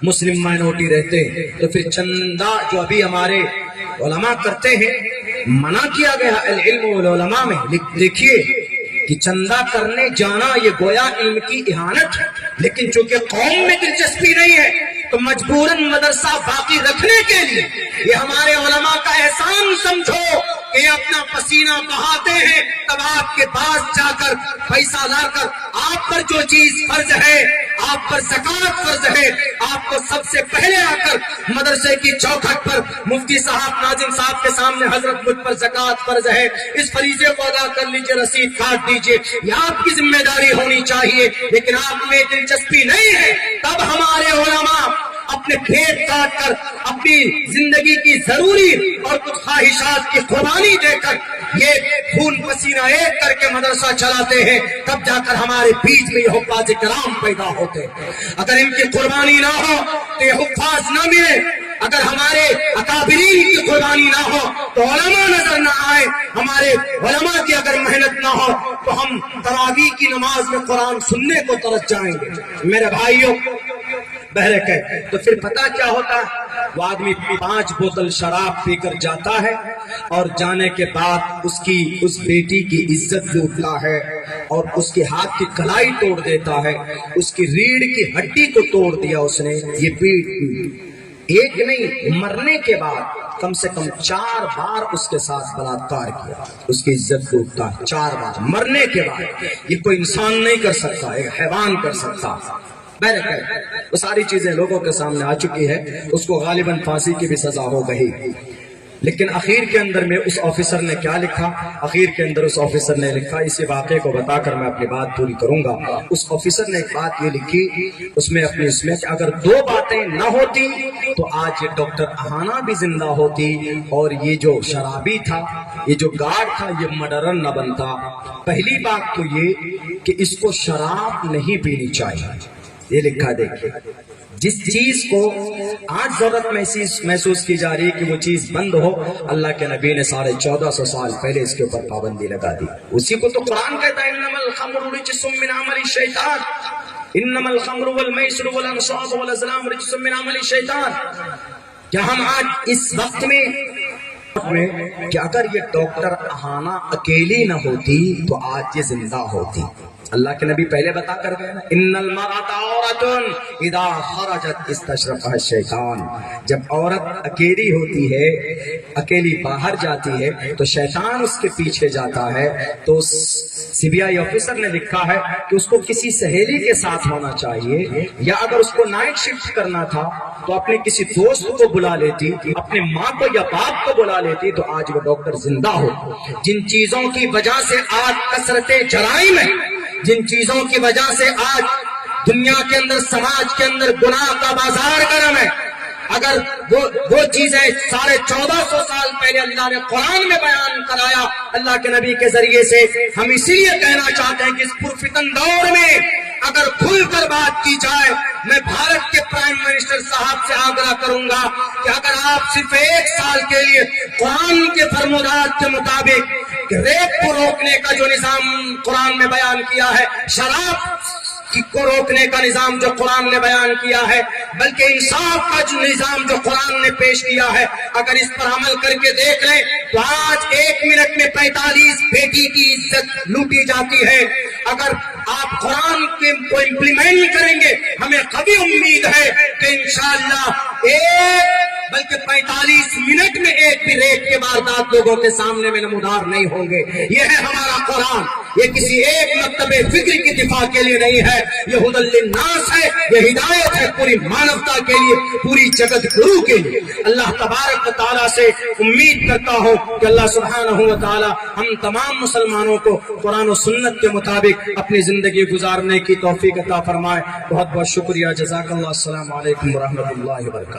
مسلم مائنورٹی رہتے ہیں تو پھر چندہ جو ابھی ہمارے علماء کرتے ہیں، منع کیا گیا العلم والعلماء میں. دیکھیے کہ چندہ کرنے جانا یہ گویا علم کی اہانت ہے، لیکن چونکہ قوم میں دلچسپی نہیں ہے تو مجبوراً مدرسہ باقی رکھنے کے لیے یہ ہمارے علماء کا احسان سمجھو کہ یہ اپنا پسینہ بہاتے ہیں، تب آپ کے پاس جا کر پیسہ لا کر آپ پر جو چیز فرض ہے، آپ پر زکوٰۃ فرض ہے، آپ کو سب سے پہلے آ کر مدرسے کی چوکھٹ پر مفتی صاحب، ناظم صاحب کے سامنے حضرت مجھ پر زکوٰۃ فرض ہے، اس فریضے کو ادا کر لیجئے، رسید کاٹ دیجئے. یہ آپ کی ذمہ داری ہونی چاہیے. لیکن آپ میں دلچسپی نہیں ہے، تب ہمارے علماء اپنے کھیت کاٹ کر اپنی زندگی کی ضروری اور کچھ خواہشات کی قربانی دے کر یہ خون پسینہ ایک کر کے مدرسہ چلاتے ہیں. تب جا کر ہمارے بیچ میں یہ حفاظ کرام پیدا ہوتے ہیں. اگر ان کی قربانی نہ ہو تو یہ حفاظ نہ ملے. اگر ہمارے اکابرین کی قربانی نہ ہو تو علماء نظر نہ آئے. ہمارے علماء کی اگر محنت نہ ہو تو ہم تراویح کی نماز میں قرآن سننے کو ترس جائیں گے. میرے بھائیوں بہرکہ تو پھر پتہ کیا ہوتا ہے؟ وہ آدمی 5 بوتل شراب پی کر جاتا ہے اور جانے کے بعد اس بیٹی کی عزت لوٹتا ہے اور اس کے ہاتھ کی کلائی توڑ دیتا ہے، اس کی ریڑھ کی ہڈی کو توڑ دیا اس نے، یہ پیٹ ایک نہیں مرنے کے بعد کم سے کم 4 بار اس کے ساتھ بلاత్కాر کیا، اس کی عزت لوٹتا ہے 4 بار مرنے کے بعد۔ یہ کوئی انسان نہیں کر سکتا، ایک حیوان کر سکتا۔ بہرکیف وہ ساری چیزیں لوگوں کے سامنے آ چکی ہے، اس کو غالباً پھانسی کی بھی سزا ہو گئی، لیکن اخیر کے اندر میں اس آفیسر نے کیا لکھا؟ اخیر کے اندر اس آفیسر نے لکھا، اسی واقعے کو بتا کر میں اپنی بات پوری کروں گا۔ اس آفیسر نے ایک بات یہ لکھی اس میں کہ اگر 2 باتیں نہ ہوتی تو آج یہ ڈاکٹر اہانا بھی زندہ ہوتی اور یہ جو شرابی تھا، یہ جو گارڈ تھا، یہ مرڈرر نہ بنتا۔ پہلی بات تو یہ کہ اس کو شراب نہیں پینی چاہیے، یہ لکھا دیکھیے۔ جس چیز کو آج ضرورت محسوس کی جا رہی ہے کہ وہ چیز بند ہو، اللہ کے نبی نے 1450 سال پہلے اس کے اوپر پابندی لگا دی۔ اسی کو تو قرآن کہتا ہے انما الخمر رجس من عمل الشیطان، انما الخمر والمیسر والانصاب والازلام رجس من عمل الشیطان۔ کیا ہم آج اس وقت میں کہ اگر یہ ڈاکٹر اہانا اکیلی نہ ہوتی تو آج یہ زندہ ہوتی؟ اللہ کے نبی پہلے بتا کر گئے نا، ان المرأۃ عورۃ اذا خرجت استشرفها الشیطان۔ جب عورت اکیلی ہوتی ہے، اکیلی باہر جاتی ہے تو شیطان اس کے پیچھے جاتا ہے۔ تو CBI آفیسر نے لکھا ہے کہ اس کو کسی سہیلی کے ساتھ ہونا چاہیے، یا اگر اس کو نائٹ شفٹ کرنا تھا تو اپنے کسی دوست کو بلا لیتی، اپنے ماں کو یا باپ کو بلا لیتی، تو آج وہ ڈاکٹر زندہ ہو۔ جن چیزوں کی وجہ سے آج کثرت جرائم ہے، جن چیزوں کی وجہ سے آج دنیا کے اندر، سماج کے اندر گناہ کا بازار گرم ہے، اگر وہ چیزیں 1450 سال پہلے اللہ نے قرآن میں بیان کرایا اللہ کے نبی کے ذریعے سے، ہم اسی لیے کہنا چاہتے ہیں کہ اس پرفتن دور میں اگر کھل کر بات کی جائے، میں بھارت کے پرائم منسٹر صاحب سے آگرہ کروں گا کہ اگر آپ صرف 1 سال کے لیے قرآن کے فرمودات کے مطابق کہ ریپ کو روکنے کا جو نظام قرآن میں بیان کیا ہے، شراب کو روکنے کا نظام جو قرآن نے بیان کیا ہے، بلکہ انصاف کا جو نظام جو قرآن نے پیش کیا ہے، اگر اس پر عمل کر کے دیکھ لیں تو آج 1 منٹ میں 45 بیٹی کی عزت لوٹی جاتی ہے۔ اگر آپ قرآن کو امپلیمنٹ کریں گے، ہمیں قوی امید ہے کہ انشاءاللہ بلکہ 45 منٹ میں ایک بھی ریپ کے واردات لوگوں کے سامنے میں نمودار نہیں ہوں گے۔ یہ ہے ہمارا قرآن، یہ کسی ایک مکتب فکر کی دفاع کے لیے نہیں ہے، یہ ہدی للناس ہے، یہ ہدایت ہے پوری مانوتا کے لیے، پوری جگت گرو کے لیے۔ اللہ تبارک و تعالیٰ سے امید کرتا ہوں کہ اللہ سبحانہ و تعالیٰ ہم تمام مسلمانوں کو قرآن و سنت کے مطابق اپنی زندگی گزارنے کی توفیق عطا فرمائے۔ بہت بہت شکریہ، جزاک اللہ، السلام علیکم ورحمۃ اللہ وبرکاتہ۔